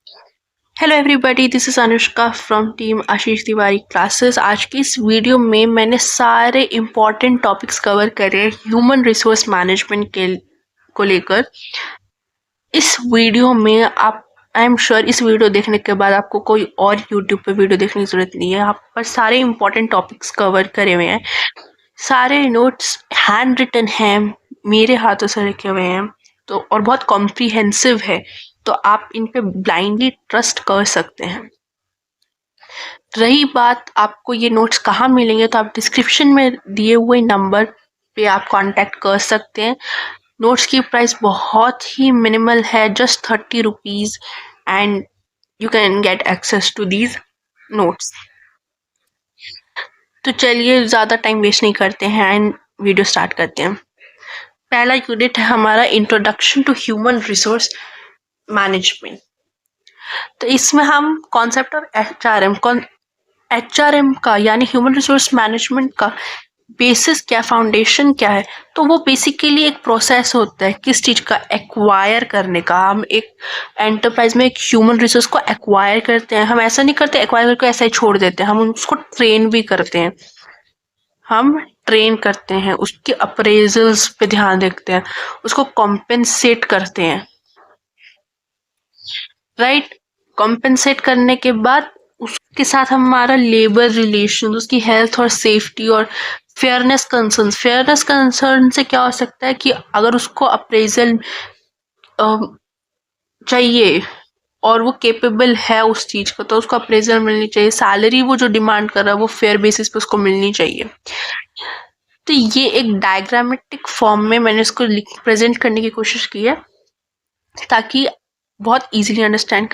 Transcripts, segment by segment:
Hello everybody, this is Anushka from team Ashish Tiwari classes. आज की इस वीडियो में मैंने सारे इम्पॉर्टेंट टॉपिक्स कवर करे ह्यूमन रिसोर्स मैनेजमेंट के को लेकर। इस वीडियो में आप आई एम श्योर इस वीडियो देखने के बाद आपको कोई और यूट्यूब पे वीडियो देखने की ज़रूरत नहीं है। आप पर सारे इम्पॉर्टेंट टॉपिक्स कवर करे हुए हैं, सारे नोट्स हैंड रिटन हैं, मेरे हाथों से लिखे हुए हैं, तो और बहुत कॉम्प्रिहेंसिव है, तो आप इन पे ब्लाइंडली ट्रस्ट कर सकते हैं। रही बात आपको ये नोट्स कहाँ मिलेंगे, तो आप डिस्क्रिप्शन में दिए हुए नंबर पे आप कांटेक्ट कर सकते हैं। नोट्स की प्राइस बहुत ही मिनिमल है, just 30 rupees, and you can get access to these notes. तो चलिए ज़्यादा टाइम वेस्ट नहीं करते हैं एंड वीडियो स्टार्ट करते हैं। पहला यूनिट है हमारा introduction to human resource management. तो इसमें हम कॉन्सेप्ट ऑफ एचआरएम का यानी ह्यूमन रिसोर्स मैनेजमेंट का बेसिस क्या, फाउंडेशन क्या है। तो वो बेसिकली एक प्रोसेस होता है किस चीज़ का, एक्वायर करने का। हम एक एंटरप्राइज में एक ह्यूमन रिसोर्स को एक्वायर करते हैं। हम ऐसा नहीं करते एक्वायर करके ऐसा ही छोड़ देते हैं, हम उसको ट्रेन भी करते हैं। हम ट्रेन करते हैं, उसके अप्रेजल्स पे ध्यान रखते हैं, उसको कॉम्पेंसेट करते हैं, राइट। कॉम्पेंसेट करने के बाद उसके साथ हमारा लेबर रिलेशन, उसकी हेल्थ और सेफ्टी और फेयरनेस कंसर्न से क्या हो सकता है कि अगर उसको अप्रेजल चाहिए और वो केपेबल है उस चीज का, तो उसको अप्रेजल मिलनी चाहिए। सैलरी वो जो डिमांड कर रहा है वो फेयर बेसिस पे उसको मिलनी चाहिए। तो ये एक डायग्रामेटिक फॉर्म में मैंने इसको प्रेजेंट करने की कोशिश की है ताकि बहुत इजीली अंडरस्टैंड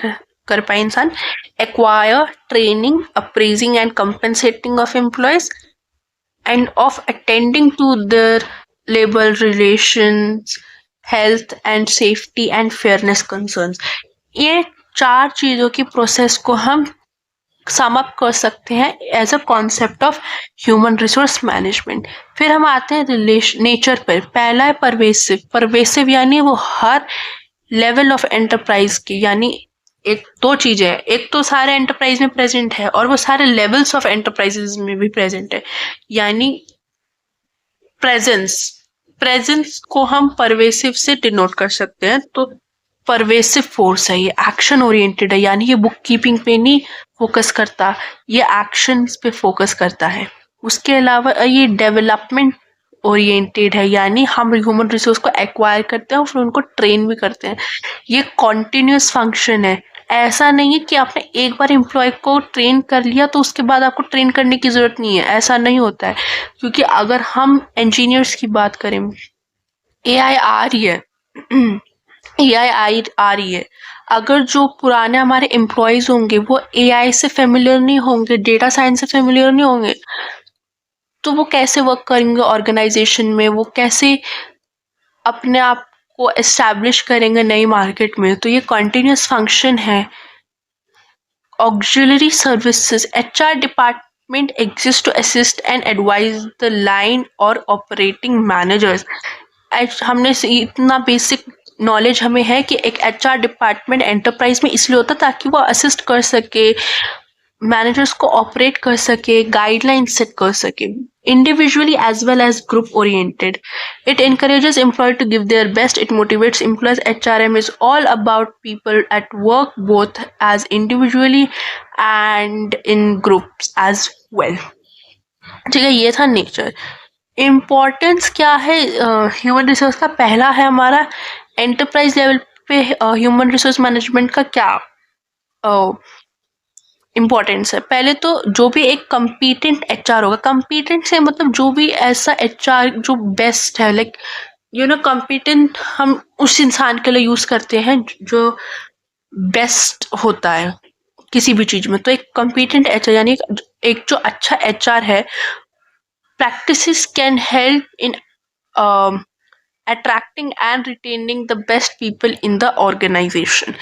कर पाए इंसान। Acquire, training, appraising and compensating of employees and of attending to their labour relations, health and safety and fairness concerns. ये 4 चीज़ों की प्रोसेस को हम सम अप कर सकते हैं as a concept of human resource management. फिर हम आते हैं नेचर पर। पहला है परवेसिव यानी वो हर लेवल ऑफ एंटरप्राइज की, यानी एक दो चीजें हैं, एक तो सारे एंटरप्राइज में प्रेजेंट है और वो सारे लेवल्स ऑफ एंटरप्राइजेस में भी प्रेजेंट है। यानी प्रेजेंस को हम परवेसिव से डिनोट कर सकते हैं। तो परवेसिव फोर्स है, ये एक्शन ओरिएंटेड है, यानी ये बुक कीपिंग पे नहीं फोकस करता, ये एक्शंस पे फोकस करता है। उसके अलावा ये डेवलपमेंट ओरिएंटेड है, यानी हम ह्यूमन रिसोर्स को एक्वायर करते हैं और फिर उनको ट्रेन भी करते हैं। ये कॉन्टिन्यूस फंक्शन है, ऐसा नहीं है कि आपने एक बार एम्प्लॉय को ट्रेन कर लिया तो उसके बाद आपको ट्रेन करने की जरूरत नहीं है, ऐसा नहीं होता है। क्योंकि अगर हम इंजीनियर्स की बात करें, एआई आ रही है एआई आ रही है, अगर जो पुराने हमारे एम्प्लॉयज होंगे वो एआई से फेमिलियर नहीं होंगे, डेटा साइंस से फेमिलियर नहीं होंगे, तो वो कैसे वर्क करेंगे ऑर्गेनाइजेशन में, वो कैसे अपने आप को एस्टैब्लिश करेंगे नई मार्केट में। तो ये कंटिन्यूस फंक्शन है। Auxiliary services, HR department exist to assist and advise the line और ऑपरेटिंग मैनेजर्स। हमने इतना बेसिक नॉलेज हमें है कि एक एचआर डिपार्टमेंट एंटरप्राइज में इसलिए होता ताकि वो असिस्ट कर सके, मैनेजर्स को ऑपरेट कर सके, गाइडलाइन सेट कर सके, individually as well as group oriented. It encourages employees to give their best. It motivates employees. HRM is all about people at work, both as individually and in groups as well. ठीक है, ये था nature. Importance क्या है human resource का? पहला है हमारा एंटरप्राइज लेवल पे ह्यूमन रिसोर्स मैनेजमेंट का क्या इम्पोर्टेंस है। पहले तो जो भी एक कम्पीटेंट एचआर होगा, कम्पीटेंट से मतलब जो भी ऐसा एचआर जो बेस्ट है, लाइक कम्पीटेंट हम उस इंसान के लिए यूज करते हैं जो बेस्ट होता है किसी भी चीज में। तो एक कम्पीटेंट एचआर यानी एक जो अच्छा एचआर है, practices can help in attracting and retaining the best people in the organization.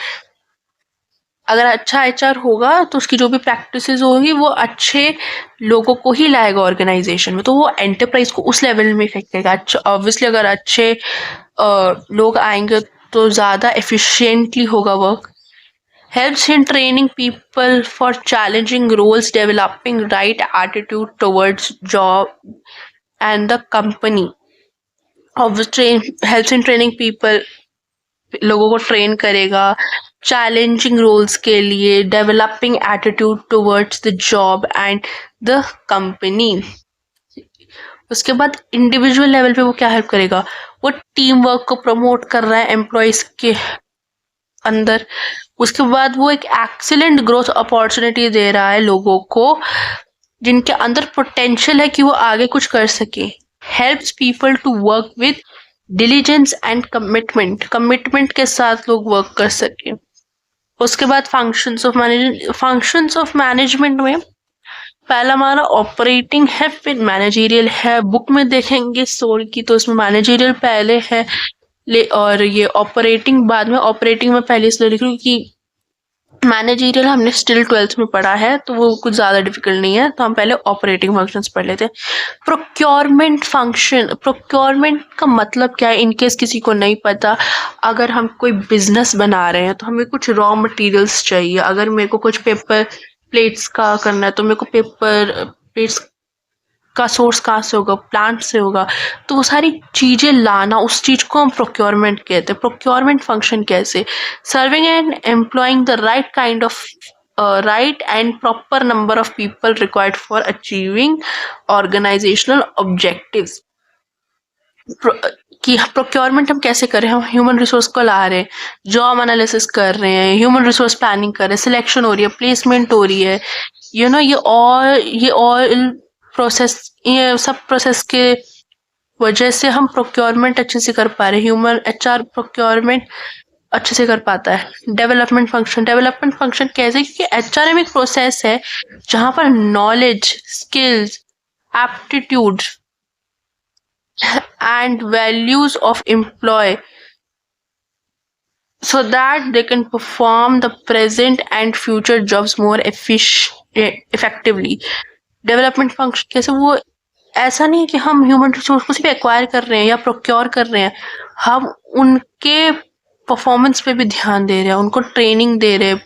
अगर अच्छा एचआर होगा तो उसकी जो भी प्रैक्टिसेस होगी वो अच्छे लोगों को ही लाएगा ऑर्गेनाइजेशन में, तो वो एंटरप्राइज को उस लेवल में इफेक्ट करेगा। अच्छा, ऑब्वियसली अगर अच्छे लोग आएंगे तो ज़्यादा एफिशिएंटली होगा work, helps in training people for challenging roles, developing right attitude towards job and the company. Helps in training people, लोगों को ट्रेन करेगा चैलेंजिंग रोल्स के लिए, developing attitude towards the job and the company. उसके बाद individual level पे वो क्या हेल्प करेगा, वो टीम वर्क को प्रमोट कर रहा है एम्प्लॉयज के अंदर. उसके बाद वो एक एक्सीलेंट ग्रोथ अपॉर्चुनिटी दे रहा है लोगों को जिनके अंदर पोटेंशियल है कि वो आगे कुछ कर सके. Helps people to work with diligence and commitment के साथ लोग वर्क कर सके. उसके बाद फंक्शंस ऑफ मैनेजमेंट में पहला हमारा ऑपरेटिंग है, फिर मैनेजरियल है. बुक में देखेंगे सोल की तो उसमें मैनेजरियल पहले है और ये ऑपरेटिंग बाद में. ऑपरेटिंग में पहले इसलिए लिख रही हूँ कि मैनेजरियल हमने स्टिल 12th में पढ़ा है तो वो कुछ ज़्यादा डिफिकल्ट नहीं है, तो हम पहले ऑपरेटिंग फंक्शंस पढ़ लेते हैं. प्रोक्योरमेंट फंक्शन, प्रोक्योरमेंट का मतलब क्या है इनकेस किसी को नहीं पता. अगर हम कोई बिजनेस बना रहे हैं तो हमें कुछ रॉ मटेरियल्स चाहिए. अगर मेरे को कुछ पेपर प्लेट्स का करना है तो मेरे को पेपर प्लेट्स का सोर्स कहाँ से होगा, प्लांट से होगा. तो वो सारी चीजें लाना, उस चीज को हम प्रोक्योरमेंट कहते हैं. प्रोक्योरमेंट फंक्शन कैसे, serving and employing the right kind of right and proper number of people required for achieving organizational objectives. कि प्रोक्योरमेंट हम कैसे कर रहे हैं, हम ह्यूमन रिसोर्स को ला रहे हैं, जॉब एनालिसिस कर रहे हैं, ह्यूमन रिसोर्स प्लानिंग कर रहे हैं, सिलेक्शन हो रही है, प्लेसमेंट हो रही है, ये ऑल प्रोसेस, ये सब प्रोसेस के वजह से हम प्रोक्योरमेंट अच्छे से कर पा रहे हैं. ह्यूमन HR प्रोक्योरमेंट अच्छे से कर पाता है. डेवलपमेंट फंक्शन कैसे, क्योंकि HRM एक प्रोसेस है जहां पर knowledge, skills, aptitude and values of employee so that they can perform the present and future jobs more effectively. Development function कैसे, वो ऐसा नहीं है कि हम ह्यूमन रिसोर्स को सिर्फ एक्वायर कर रहे हैं या प्रोक्योर कर रहे हैं, हम उनके परफॉर्मेंस पे भी ध्यान दे रहे हैं, उनको ट्रेनिंग दे रहे हैं,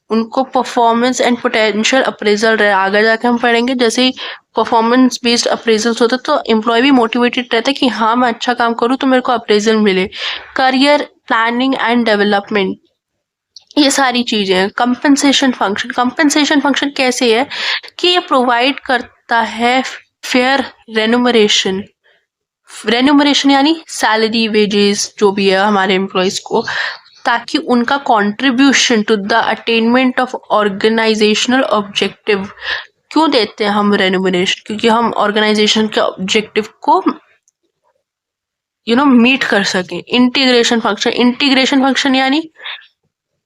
उनको परफॉर्मेंस एंड पोटेंशियल अप्रेजल रहे. आगे जाके हम पढ़ेंगे जैसे ही परफॉर्मेंस बेस्ड अप्रेजल्स होता है तो एम्प्लॉय भी मोटिवेटेड रहता है कि हाँ मैं अच्छा काम करूँ तो मेरे को अप्रेजल मिले. करियर प्लानिंग एंड डेवलपमेंट, ये सारी चीजें. कंपनसेशन फंक्शन कैसे है कि ये प्रोवाइड करता है फेयर रेन्यूमरेशन यानी सैलरी, वेजेस जो भी है हमारे एम्प्लॉयज को, ताकि उनका contribution to the attainment of organisational objective. क्यों देते हैं हम रेन्यूमरेशन, क्योंकि हम ऑर्गेनाइजेशन के ऑब्जेक्टिव को मीट कर सके. इंटीग्रेशन फंक्शन यानी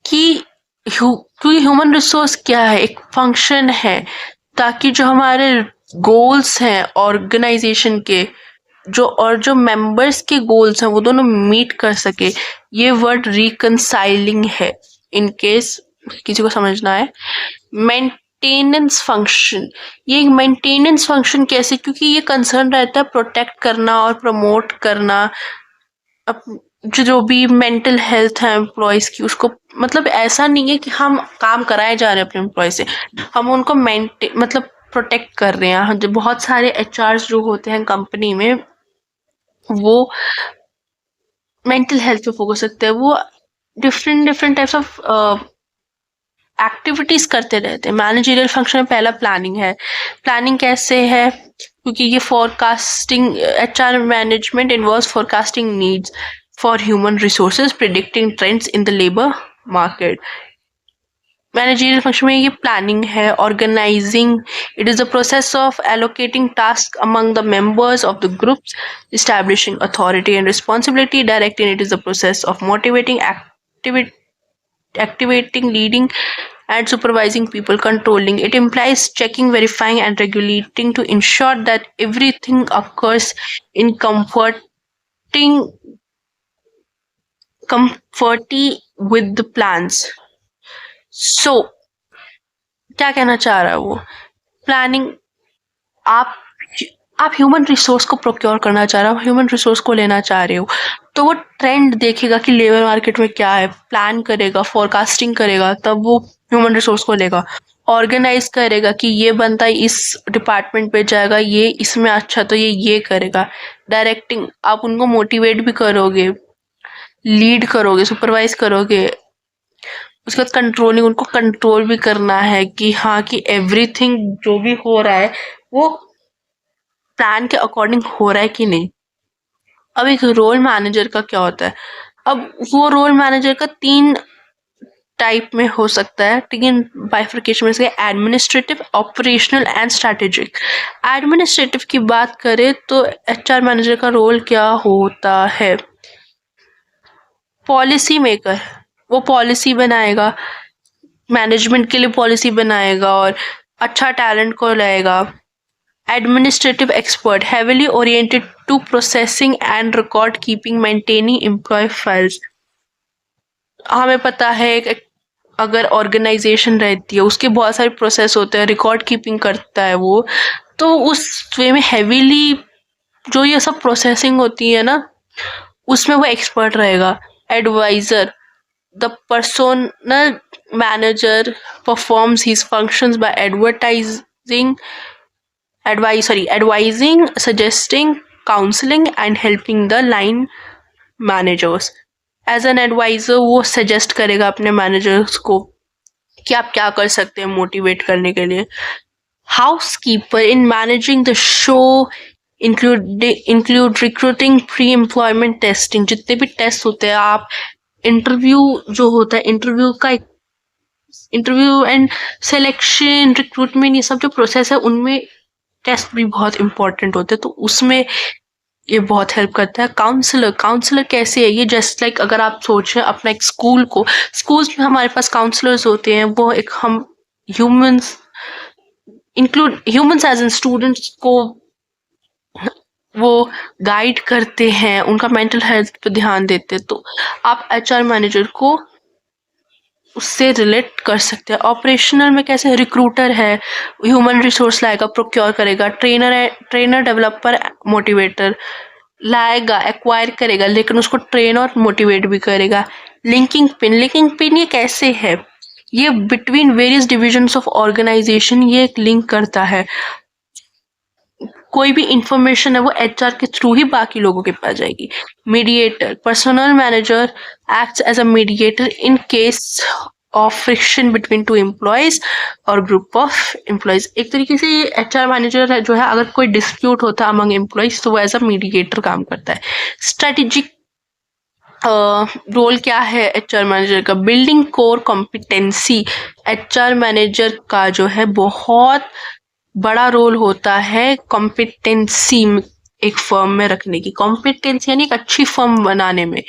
कि क्योंकि ह्यूमन रिसोर्स क्या है, एक फंक्शन है ताकि जो हमारे गोल्स हैं ऑर्गेनाइजेशन के, जो मेंबर्स के गोल्स हैं वो दोनों मीट कर सके. ये वर्ड रिकंसाइलिंग है इन केस किसी को समझना है. मेंटेनेंस फंक्शन, ये मेंटेनेंस फंक्शन कैसे, क्योंकि ये कंसर्न रहता है प्रोटेक्ट करना और प्रमोट करना जो भी मेंटल हेल्थ है एम्प्लॉयज की, उसको मतलब ऐसा नहीं है कि हम काम कराए जा रहे हैं अपने एम्प्लॉय से, हम उनको मतलब प्रोटेक्ट कर रहे हैं. जो बहुत सारे HRs जो होते हैं कंपनी में वो मेंटल हेल्थ पे फोकस रखते हैं, वो डिफरेंट टाइप्स ऑफ एक्टिविटीज करते रहते हैं. मैनेजरियल फंक्शन में पहला प्लानिंग है. प्लानिंग कैसे है, क्योंकि ये forecasting, HR management involves forecasting needs for human resources, predicting trends in the labour market. Managerial function में ये प्लानिंग है. Organising, it is the process of allocating task among the members of the groups, establishing authority and responsibility. Directing, it is the process of motivating, activating, leading and supervising people. Controlling, it implies checking, verifying and regulating to ensure that everything occurs in comfortly with the plans. So क्या कहना चाह रहा है वो, planning, आप आप human resource को procure करना चाह रहे हो, ह्यूमन रिसोर्स को लेना चाह रहे हो, तो वो ट्रेंड देखेगा कि लेबर मार्केट में क्या है, प्लान करेगा, फोरकास्टिंग करेगा, तब वो ह्यूमन रिसोर्स को लेगा, ऑर्गेनाइज करेगा कि ये बंदा इस डिपार्टमेंट पे जाएगा, ये इसमें अच्छा तो ये करेगा। डायरेक्टिंग, आप उनको मोटिवेट भी करोगे, लीड करोगे, सुपरवाइज करोगे। उसके बाद कंट्रोलिंग, उनको कंट्रोल भी करना है कि हाँ कि एवरीथिंग जो भी हो रहा है वो प्लान के अकॉर्डिंग हो रहा है कि नहीं। अब एक रोल मैनेजर का क्या होता है? अब वो रोल मैनेजर का 3 टाइप में हो सकता है, तीन बाइफर्केशन में से। Administrative, operational and strategic. Administrative की बात करें तो एचआर मैनेजर का रोल क्या होता है? पॉलिसी मेकर, वो पॉलिसी बनाएगा, मैनेजमेंट के लिए पॉलिसी बनाएगा और अच्छा टैलेंट को लाएगा। Administrative expert, heavily oriented to processing and record keeping, maintaining employee files. हमें पता है अगर ऑर्गेनाइजेशन रहती है उसके बहुत सारे प्रोसेस होते हैं, रिकॉर्ड कीपिंग करता है वो, तो उस वे में हेवीली जो ये सब प्रोसेसिंग होती है ना, उसमें वो एक्सपर्ट रहेगा। Advisor, the personnel manager performs his functions by advising, suggesting, counseling and helping the line managers. As an advisor वो सजेस्ट करेगा अपने मैनेजर्स को कि आप क्या कर सकते हैं मोटिवेट करने के लिए। Housekeeper, in managing the show include recruiting, pre employment testing, जितने भी टेस्ट होते हैं, आप इंटरव्यू जो होता है, इंटरव्यू एंड सिलेक्शन, रिक्रूटमेंट, ये सब जो प्रोसेस है उनमें टेस्ट भी बहुत इंपॉर्टेंट होते हैं, तो उसमें ये बहुत हेल्प करता है। काउंसलर कैसे है? ये जस्ट लाइक अगर आप सोचें अपना एक स्कूल्स में हमारे पास काउंसलर्स होते हैं, वो एक हम ह्यूमंस एज एन स्टूडेंट्स को वो गाइड करते हैं, उनका मेंटल हेल्थ पे ध्यान देते हैं, तो आप एचआर मैनेजर को उससे रिलेट कर सकते हैं। ऑपरेशनल में कैसे? रिक्रूटर है, ह्यूमन रिसोर्स लाएगा, प्रोक्योर करेगा, ट्रेनर डेवलपर मोटिवेटर लाएगा, एक्वायर करेगा, लेकिन उसको ट्रेन और मोटिवेट भी करेगा। लिंकिंग पिन ये कैसे है? ये between various divisions of organisation ये एक लिंक करता है। कोई भी इंफॉर्मेशन है वो एचआर के थ्रू ही बाकी लोगों के पास जाएगी। Mediator, personnel manager acts as a mediator in case of friction between 2 employees और ग्रुप ऑफ एम्प्लॉयज। एक तरीके से ये एचआर मैनेजर जो है, अगर कोई डिस्प्यूट होता है अमंग एम्प्लॉयज तो वो एज अ मीडिएटर काम करता है। स्ट्रेटेजिक रोल क्या है एचआर मैनेजर का? Building core competency. HR manager का जो है बहुत बड़ा रोल होता है कॉम्पिटेंसी एक फर्म में रखने की। कॉम्पिटेंसी यानी एक अच्छी फर्म बनाने में।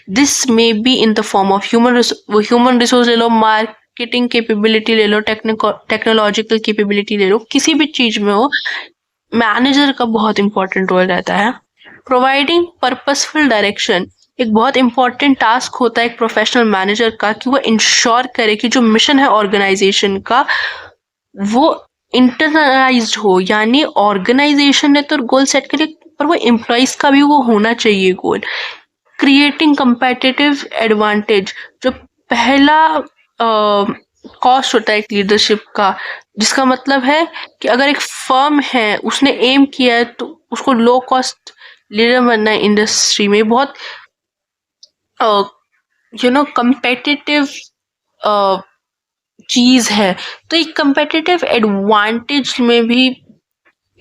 This may be in the form of human resource ले लो, मार्केटिंग कैपेबिलिटी ले लो, टेक्नोलॉजिकल कैपेबिलिटी ले लो, किसी भी चीज में हो मैनेजर का बहुत इंपॉर्टेंट रोल रहता है। प्रोवाइडिंग पर्पसफुल डायरेक्शन, एक बहुत इंपॉर्टेंट टास्क होता है एक प्रोफेशनल मैनेजर का कि वो इंश्योर करे कि जो मिशन है ऑर्गेनाइजेशन का वो इंटरनलाइज्ड हो, यानी ऑर्गेनाइजेशन ने तो गोल सेट करे पर वो एम्प्लॉइज का भी वो होना चाहिए गोल। क्रिएटिंग कंपेटिटिव एडवांटेज, जो पहला कॉस्ट होता है एक लीडरशिप का, जिसका मतलब है कि अगर एक फर्म है उसने एम किया है तो उसको लो कॉस्ट लीडर बनना है इंडस्ट्री में, बहुत कंपेटिटिव चीज है, तो एक कंपेटिटिव एडवांटेज में भी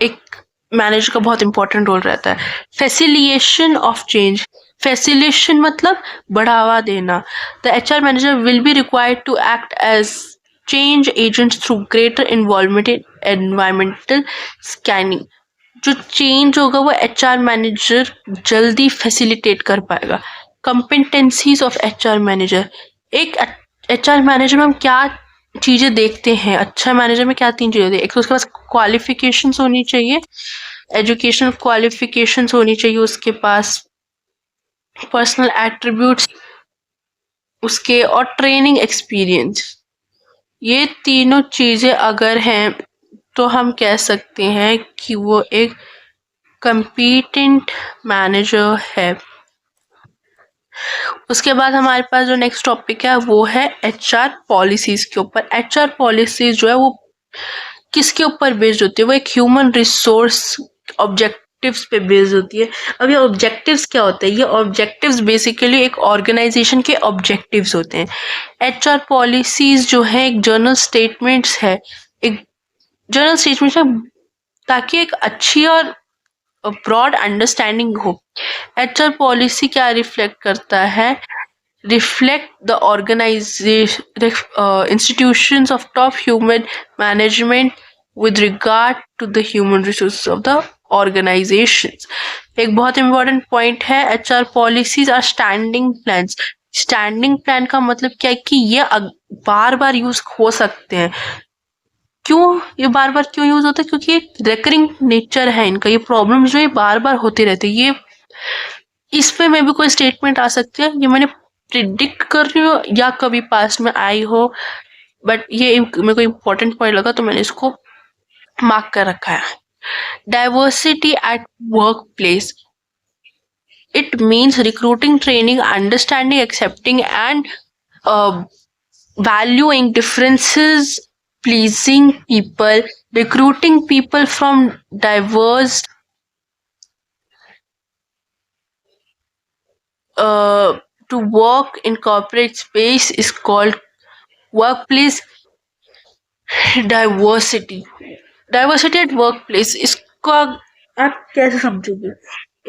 एक मैनेजर का बहुत इंपॉर्टेंट रोल रहता है। फैसिलिटेशन ऑफ चेंज, फैसिलिटेशन मतलब बढ़ावा देना। The HR manager will be required to act as change agent through greater involvement in environmental scanning. जो चेंज होगा वो एचआर मैनेजर जल्दी फैसिलिटेट कर पाएगा। कंपिटेंसीज ऑफ एचआर मैनेजर, एक एचआर मैनेजर में हम क्या चीजें देखते हैं? अच्छा मैनेजर में क्या 3 चीजें देखते हैं? एक तो उसके पास क्वालिफिकेशंस होनी चाहिए, एजुकेशनल क्वालिफिकेशंस होनी चाहिए उसके पास, पर्सनल एट्रीब्यूट्स उसके, और ट्रेनिंग एक्सपीरियंस। ये तीनों चीजें अगर हैं तो हम कह सकते हैं कि वो एक कंपीटेंट मैनेजर है। उसके बाद हमारे पास जो नेक्स्ट टॉपिक है वो है एचआर पॉलिसीज के ऊपर। एचआर पॉलिसीज जो है वो किसके ऊपर बेस्ड होती है? वो एक ह्यूमन रिसोर्स ऑब्जेक्टिव्स पे बेस्ड होती है। अब ये ऑब्जेक्टिव्स क्या होते हैं? ये ऑब्जेक्टिव्स बेसिकली एक ऑर्गेनाइजेशन के ऑब्जेक्टिव्स होते हैं। एचआर पॉलिसीज जो है एक जर्नल स्टेटमेंट्स है, एक जर्नल स्टेटमेंट है ताकि एक अच्छी और ब्रॉड अंडरस्टैंडिंग हो। एचआर पॉलिसी क्या रिफ्लेक्ट करता है? reflect the organization institutions of top human management with regard to the human resources of the organizations। एक बहुत इंपॉर्टेंट पॉइंट है, HR policies are standing plans. Standing plan का मतलब क्या है कि ये बार बार यूज हो सकते हैं। क्यों ये बार बार क्यों यूज होता है? क्योंकि एक रेकरिंग नेचर है इनका, ये प्रॉब्लम्स जो है बार बार होते रहते हैं। ये इस पे में भी कोई स्टेटमेंट आ सकती है, ये मैंने प्रिडिक्ट कर रही हूँ या कभी पास्ट में आई हो, बट ये मेरे को इम्पोर्टेंट पॉइंट लगा तो मैंने इसको मार्क कर रखा है। Diversity at work place, it means recruiting, training, understanding, accepting and valuing differences, pleasing people, recruiting people from diverse to work in corporate space is called workplace diversity। Diversity at work place, इसका आप कैसे समझोगे?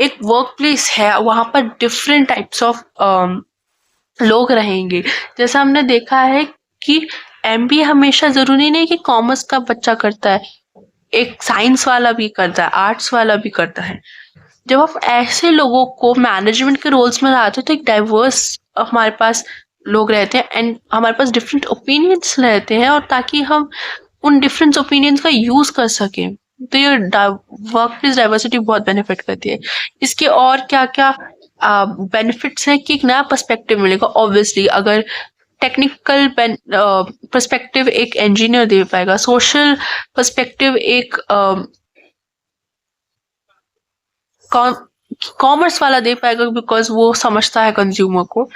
एक work place है, वहां पर different types of लोग रहेंगे। जैसा हमने देखा है कि एमबीए हमेशा जरूरी नहीं कि कॉमर्स का बच्चा करता है, एक साइंस वाला भी करता है, आर्ट्स वाला भी करता है। जब आप ऐसे लोगों को मैनेजमेंट के रोल्स में लाते हो तो एक डाइवर्स हमारे पास लोग रहते हैं एंड हमारे पास डिफरेंट ओपिनियंस रहते हैं, और ताकि हम उन डिफरेंट ओपिनियंस का यूज कर सकें, तो ये वर्क प्लेस डाइवर्सिटी बहुत बेनिफिट करती है। इसके और क्या क्या बेनिफिट्स हैं कि एक नया पर्सपेक्टिव मिलेगा। ऑब्वियसली अगर टेक्निकल पर्सपेक्टिव एक इंजीनियर दे पाएगा, सोशल पर्सपेक्टिव एक कॉमर्स वाला दे पाएगा बिकॉज वो समझता है कंज्यूमर को।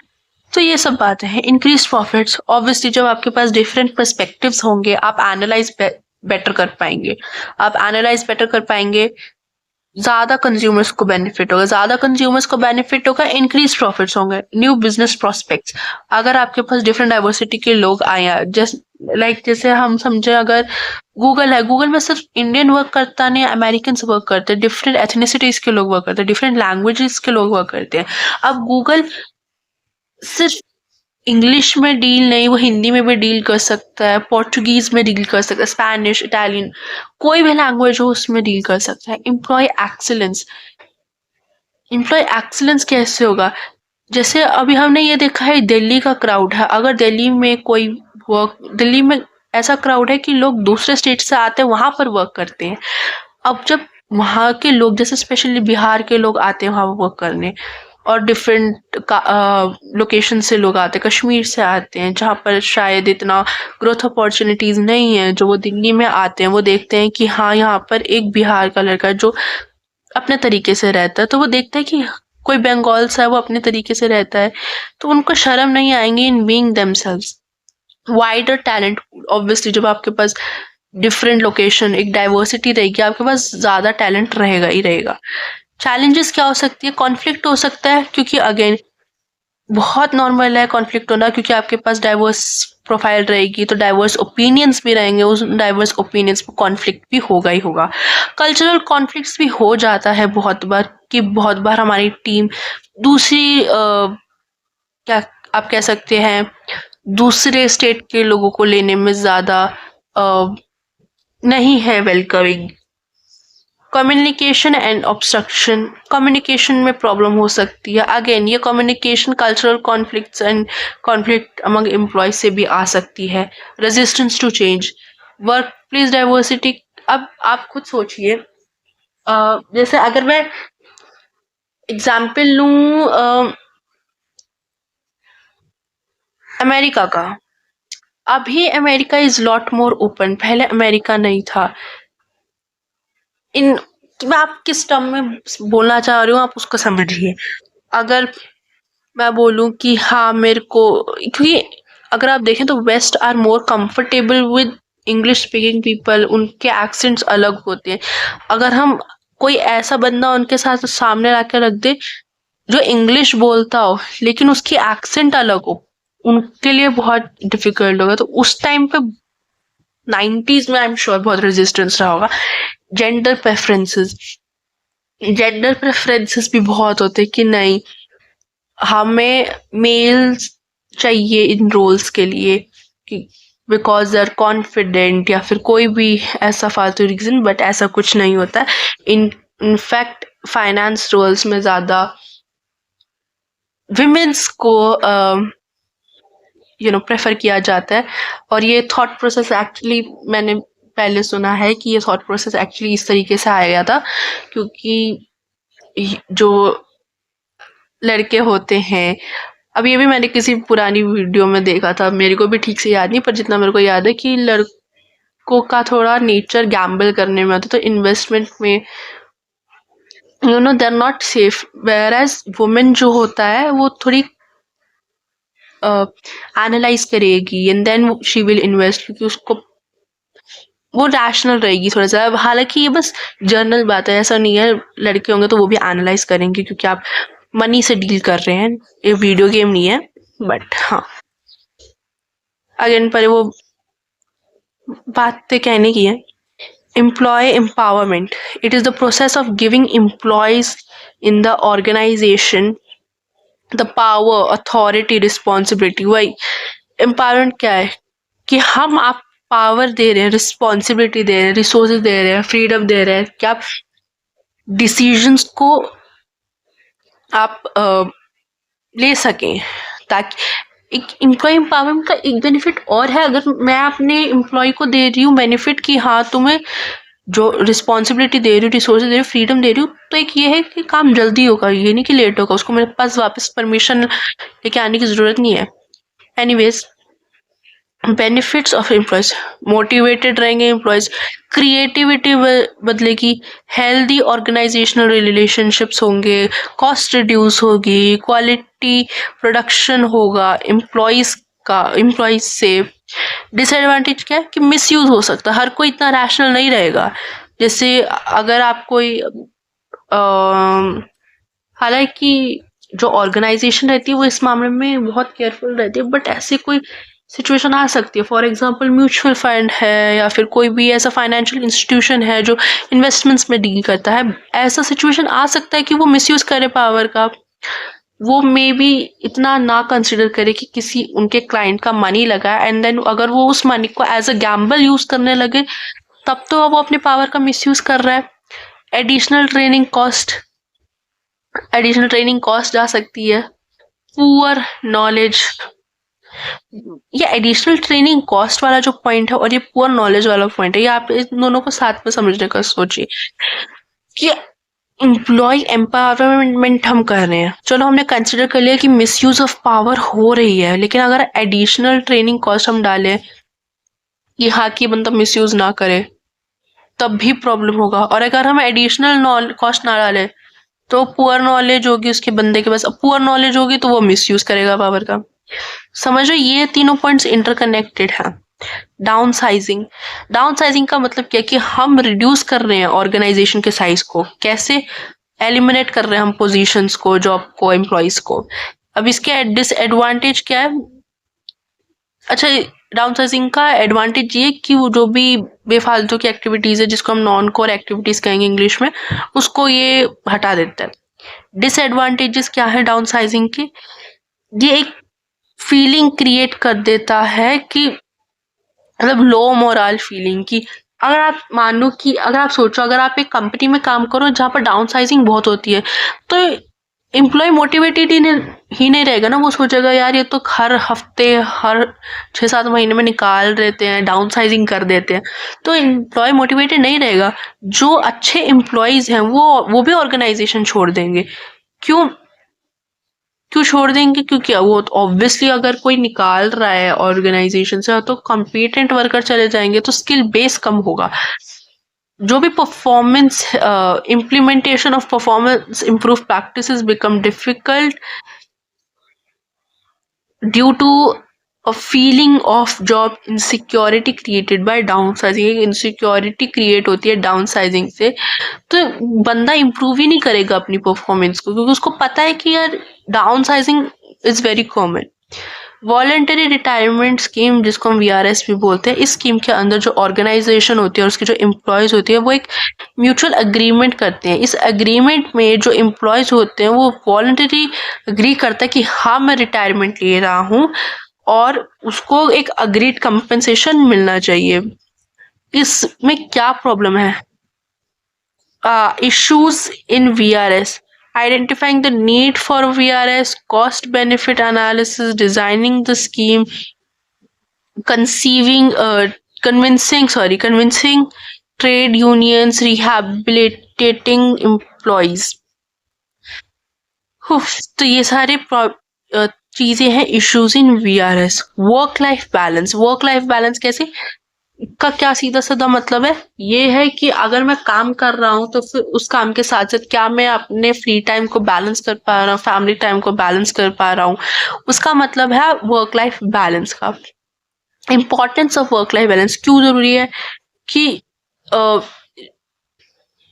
तो ये सब बातें हैं। इंक्रीज प्रॉफिट्स, ऑब्वियसली जब आपके पास डिफरेंट पर्सपेक्टिव्स होंगे आप एनालाइज बेटर कर पाएंगे, ज्यादा कंज्यूमर्स को बेनिफिट होगा, इंक्रीज प्रॉफिट्स होंगे। न्यू बिजनेस प्रोस्पेक्ट्स, अगर आपके पास डिफरेंट डाइवर्सिटी के लोग आए, जैसे हम समझे अगर गूगल है, गूगल में सिर्फ इंडियन वर्क करता नहीं, अमेरिकन वर्क करते हैं, डिफरेंट एथनिसिटीज के लोग वर्क करते हैं, डिफरेंट लैंग्वेजेस के लोग वर्क करते हैं। अब गूगल सिर्फ इंग्लिश में डील नहीं, वो हिंदी में भी डील कर सकता है, पोर्चुगीज में डील कर सकता है, स्पेनिश, इटालियन, कोई भी लैंग्वेज हो उसमें डील कर सकता है। एम्प्लॉय एक्सीलेंस कैसे होगा? जैसे अभी हमने ये देखा है दिल्ली का क्राउड है, अगर दिल्ली में ऐसा क्राउड है कि लोग दूसरे स्टेट से आते हैं वहां पर वर्क करते हैं। अब जब वहां के लोग, जैसे स्पेशली बिहार के लोग आते हैं वहां वर्क करने, और डिफरेंट लोकेशन से लोग आते हैं, कश्मीर से आते हैं जहाँ पर शायद इतना ग्रोथ अपॉर्चुनिटीज नहीं है, जो वो दिल्ली में आते हैं वो देखते हैं कि हाँ यहाँ पर एक बिहार का लड़का जो अपने तरीके से रहता है, तो वो देखता है कि कोई बंगाल से है वो अपने तरीके से रहता है, तो उनको शर्म नहीं आएंगी in being themselves. Wider talent, obviously जब आपके पास डिफरेंट लोकेशन, एक डाइवर्सिटी रहेगी, आपके पास ज्यादा टैलेंट रहेगा ही रहेगा। चैलेंजेस क्या हो सकती है? कॉन्फ्लिक्ट हो सकता है, क्योंकि अगेन बहुत नॉर्मल है कॉन्फ्लिक्ट होना, क्योंकि आपके पास डाइवर्स प्रोफाइल रहेगी तो डाइवर्स ओपिनियंस भी रहेंगे, उस डाइवर्स ओपिनियंस में कॉन्फ्लिक्ट भी होगा ही होगा। कल्चरल कॉन्फ्लिक्ट्स भी हो जाता है बहुत बार हमारी टीम दूसरी क्या आप कह सकते हैं दूसरे स्टेट के लोगों को लेने में ज्यादा नहीं है welcoming. Communication and obstruction, communication में प्रॉब्लम हो सकती है। अगेन ये communication cultural conflicts and conflict among employee से भी आ सकती है। Resistance to change, workplace diversity, अब आप खुद सोचिए, जैसे अगर मैं एग्जाम्पल लूं अमेरिका का, अभी America is lot more open, पहले अमेरिका नहीं था। इन कि मैं आप किस टर्म में बोलना चाह रही हूँ, आप उसको समझिए। अगर मैं बोलूँ कि हाँ मेरे को, क्योंकि अगर आप देखें तो west are more comfortable with English speaking people, उनके एक्सेंट्स अलग होते हैं। अगर हम कोई ऐसा बंदा उनके साथ सामने ला के रख दे जो इंग्लिश बोलता हो लेकिन उसकी एक्सेंट अलग हो, उनके लिए बहुत डिफिकल्ट होगा। तो उस टाइम पे 90s में आई एम श्योर बहुत रेजिस्टेंस रहा होगा। जेंडर प्रेफरेंसेस, जेंडर प्रेफरेंसेस भी बहुत होते कि नहीं हमें मेल्स चाहिए इन रोल्स के लिए, बिकॉज दे आर कॉन्फिडेंट या फिर कोई भी ऐसा फालतू रीजन, बट ऐसा कुछ नहीं होता। इनफैक्ट फाइनेंस रोल्स में ज्यादा विमेंस को प्रेफर किया जाता है। और ये थॉट प्रोसेस एक्चुअली मैंने पहले सुना है कि ये थॉट प्रोसेस एक्चुअली इस तरीके से आया था, क्योंकि जो लड़के होते हैं, अब ये भी मैंने किसी पुरानी वीडियो में देखा था, मेरे को भी ठीक से याद नहीं, पर जितना मेरे को याद है कि लड़कों का थोड़ा नेचर गैम्बल करने में होता है, तो इन्वेस्टमेंट में they are not safe, whereas women जो होता है वो थोड़ी एनालाइज करेगी and then she will invest, क्योंकि उसको वो रैशनल रहेगी थोड़ा सा। हालांकि ये बस जनरल बात है, ऐसा नहीं है, लड़के होंगे तो वो भी एनालाइज करेंगे क्योंकि आप मनी से डील कर रहे हैं, ये वीडियो गेम नहीं है। बट हाँ, अगेन पर वो बात तो कहने की है। Employee empowerment, it is the process of giving employees in the organisation the power, authority, responsibility. वही एम्पावरमेंट क्या है कि हम आप पावर दे रहे हैं, रिस्पॉन्सिबिलिटी दे रहे हैं, रिसोर्सेज दे रहे हैं, फ्रीडम दे रहे हैं कि आप डिसीजंस को आप ले सकें, ताकि एक एम्प्लॉय एम्पावरमेंट का एक बेनिफिट और है। अगर मैं अपने एम्प्लॉय को दे रही हूँ बेनिफिट कि हाँ तुम्हें जो रिस्पॉन्सिबिलिटी दे रही हूँ, रिसोर्सेज दे रही हूँ, फ्रीडम दे रही हूँ, तो एक ये है कि काम जल्दी होगा, ये नहीं कि लेट होगा, उसको मेरे पास वापस परमिशन लेके आने की जरूरत नहीं है। Anyways, benefits of employees, motivated रहेंगे एम्प्लॉयज, क्रिएटिविटी बदलेगी, हेल्दी ऑर्गेनाइजेशनल रिलेशनशिप्स होंगे, कॉस्ट रिड्यूस होगी, क्वालिटी प्रोडक्शन होगा एम्प्लॉयज से। डिसएडवांटेज क्या है कि मिसयूज हो सकता है, हर कोई इतना रैशनल नहीं रहेगा। जैसे अगर आप कोई हालांकि जो ऑर्गेनाइजेशन रहती है वो इस मामले में बहुत केयरफुल रहती है, बट ऐसे कोई सिचुएशन आ सकती है, फॉर एग्जांपल म्यूचुअल फंड है या फिर कोई भी ऐसा फाइनेंशियल इंस्टीट्यूशन है जो इन्वेस्टमेंट्स में डील करता है, ऐसा सिचुएशन आ सकता है कि वो मिसयूज करे पावर का। वो मे बी इतना ना कंसिडर करे कि किसी उनके क्लाइंट का मनी लगा एंड देन अगर वो उस मनी को एज अ गैम्बल यूज करने लगे, तब तो वो अपने पावर का मिसयूज कर रहा है। एडिशनल ट्रेनिंग कॉस्ट जा सकती है, पुअर नॉलेज। ये एडिशनल ट्रेनिंग कॉस्ट वाला जो पॉइंट है और ये पुअर नॉलेज वाला पॉइंट है, ये आप इन दोनों को साथ में समझने का सोचिए कि एम्प्लॉय एम्पावरमेंट हम कर रहे हैं, चलो हमने कंसिडर कर लिया कि मिसयूज ऑफ पावर हो रही है, लेकिन अगर एडिशनल ट्रेनिंग कॉस्ट हम डालें कि हाँ कि बंदा मिसयूज ना करे, तब भी प्रॉब्लम होगा। और अगर हम एडिशनल कॉस्ट ना डालें तो पुअर नॉलेज होगी उसके बंदे के पास, पुअर नॉलेज होगी तो वो मिसयूज करेगा पावर का। समझो ये तीनों पॉइंट्स इंटरकनेक्टेड हैं। डाउनसाइजिंग का मतलब क्या है कि हम रिड्यूस कर रहे हैं ऑर्गेनाइजेशन के साइज को, कैसे एलिमिनेट कर रहे हैं हम पोजीशंस को, जॉब को, एम्प्लॉयज को। अब इसके डिसएडवांटेज क्या है? अच्छा, डाउनसाइजिंग का एडवांटेज ये कि वो जो भी बेफालतू की एक्टिविटीज है जिसको हम नॉन कोर एक्टिविटीज कहेंगे इंग्लिश में, उसको ये हटा देता है। डिसएडवांटेजेस क्या है डाउनसाइजिंग के? ये एक फीलिंग क्रिएट कर देता है कि मतलब लो मोरल फीलिंग की। अगर आप मानो कि अगर आप सोचो अगर आप एक कंपनी में काम करो जहाँ पर डाउनसाइजिंग बहुत होती है, तो एम्प्लॉय मोटिवेटेड ही नहीं रहेगा ना। वो सोचेगा यार ये तो हर हफ्ते हर 6-7 महीने में निकाल देते हैं, डाउनसाइजिंग कर देते हैं, तो एम्प्लॉय मोटिवेटेड नहीं रहेगा। जो अच्छे एम्प्लॉयज हैं वो भी ऑर्गेनाइजेशन छोड़ देंगे। क्यों छोड़ देंगे? क्योंकि वो तो ऑब्वियसली अगर कोई निकाल रहा है ऑर्गेनाइजेशन से तो कॉम्पिटेंट वर्कर चले जाएंगे, तो स्किल बेस कम होगा। जो भी performance implementation of performance improved practices become difficult due to a feeling of job insecurity created by downsizing. एक insecurity create होती है downsizing से, तो बंदा improve ही नहीं करेगा अपनी performance को, क्योंकि उसको पता है कि यार downsizing is very common. Voluntary retirement scheme, जिसको हम वीआरएस भी बोलते हैं, इस स्कीम के अंदर जो ऑर्गेनाइजेशन होती है और उसकी जो एम्प्लॉयज होती है वो एक म्यूचुअल अग्रीमेंट करते हैं. इस अग्रीमेंट में जो एम्प्लॉयज होते हैं वो वॉलंटरी अग्री करता है कि हाँ मैं रिटायरमेंट ले रहा हूँ और उसको एक अग्रीड कंपनसेशन मिलना चाहिए. इसमें क्या प्रॉब्लम है? Issues in VRS: identifying the need for VRS, cost benefit analysis, designing the scheme, convincing trade unions, rehabilitating employees. तो ये सारे चीजें हैं issues in VRS. Work life balance कैसे का क्या सीधा साधा मतलब है? ये है कि अगर मैं काम कर रहा हूँ तो फिर उस काम के साथ साथ क्या मैं अपने फ्री टाइम को बैलेंस कर पा रहा हूँ, फैमिली टाइम को बैलेंस कर पा रहा हूँ. उसका मतलब है वर्क लाइफ बैलेंस का. Importance of work life balance क्यों जरूरी है? कि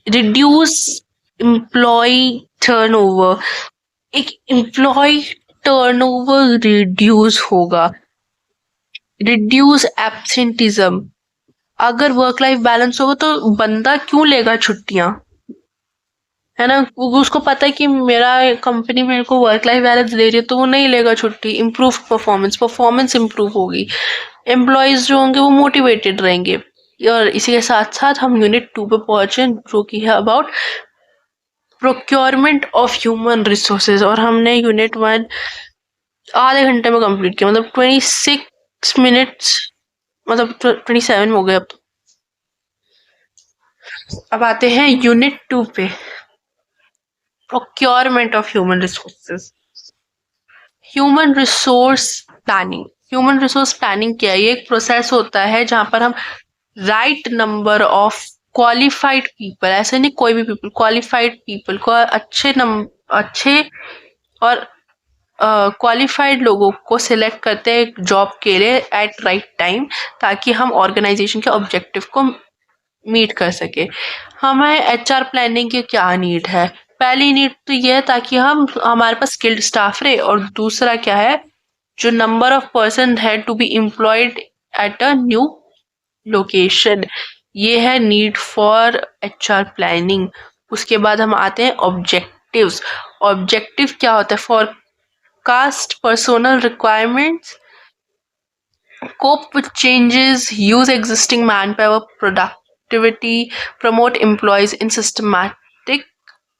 रिड्यूस एम्प्लॉय टर्नओवर. एक एम्प्लॉय टर्नओवर रिड्यूस होगा. Reduce absenteeism. अगर वर्क लाइफ बैलेंस होगा तो बंदा क्यों लेगा छुट्टियां, है ना? उसको पता है कि मेरा कंपनी मेरे को वर्क लाइफ बैलेंस दे रही है, तो वो नहीं लेगा छुट्टी. इम्प्रूव परफॉर्मेंस इम्प्रूव होगी, एम्प्लॉयज जो होंगे वो मोटिवेटेड रहेंगे. और इसी के साथ साथ हम यूनिट 2 पे पहुंचे, जो कि है about procurement of human resources. और हमने यूनिट 1 आधे घंटे में कंप्लीट किया, मतलब 26 मिनट्स, मतलब 27 हो गए अब. अब आते हैं यूनिट 2 पे, procurement of human resources. Human resource planning क्या है? ये एक प्रोसेस होता है जहां पर हम right number of qualified people, ऐसे नहीं कोई भी पीपल, क्वालिफाइड पीपल को अच्छे और क्वालिफाइड लोगों को सिलेक्ट करते हैं जॉब के लिए एट राइट टाइम, ताकि हम ऑर्गेनाइजेशन के ऑब्जेक्टिव को मीट कर सके. हमें HR प्लानिंग की क्या नीड है? पहली नीड तो ये है ताकि हमारे पास स्किल्ड स्टाफ रहे, और दूसरा क्या है, जो नंबर ऑफ पर्सन है to be employed at a new location. ये है नीड फॉर HR प्लानिंग. उसके बाद हम आते हैं ऑब्जेक्टिव्स. ऑब्जेक्टिव क्या होता है? Forecast personnel requirements, cope with changes, use existing manpower, productivity, promote employees in systematic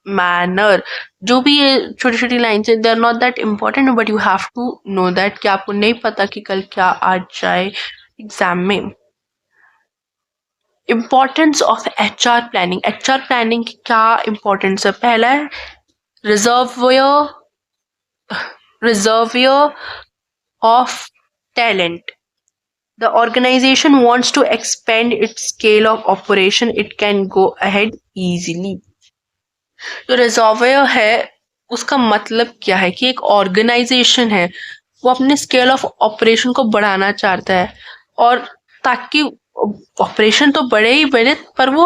manner. जो भी ये छोटी छोटी लाइन्स हैं, they are not that important, but you have to know that कि आपको नहीं पता कि कल क्या आ जाए एग्जाम में. इम्पोर्टेंस ऑफ HR प्लानिंग की क्या इम्पोर्टेंस है? पहला है reservoir of talent. The organization wants to expand its scale of operation, it can go ahead easily. जो रिजर्वायर है उसका मतलब क्या है? कि एक ऑर्गेनाइजेशन है वो अपने स्केल ऑफ ऑपरेशन को बढ़ाना चाहता है, और ताकि ऑपरेशन तो बढ़े ही बढ़े पर वो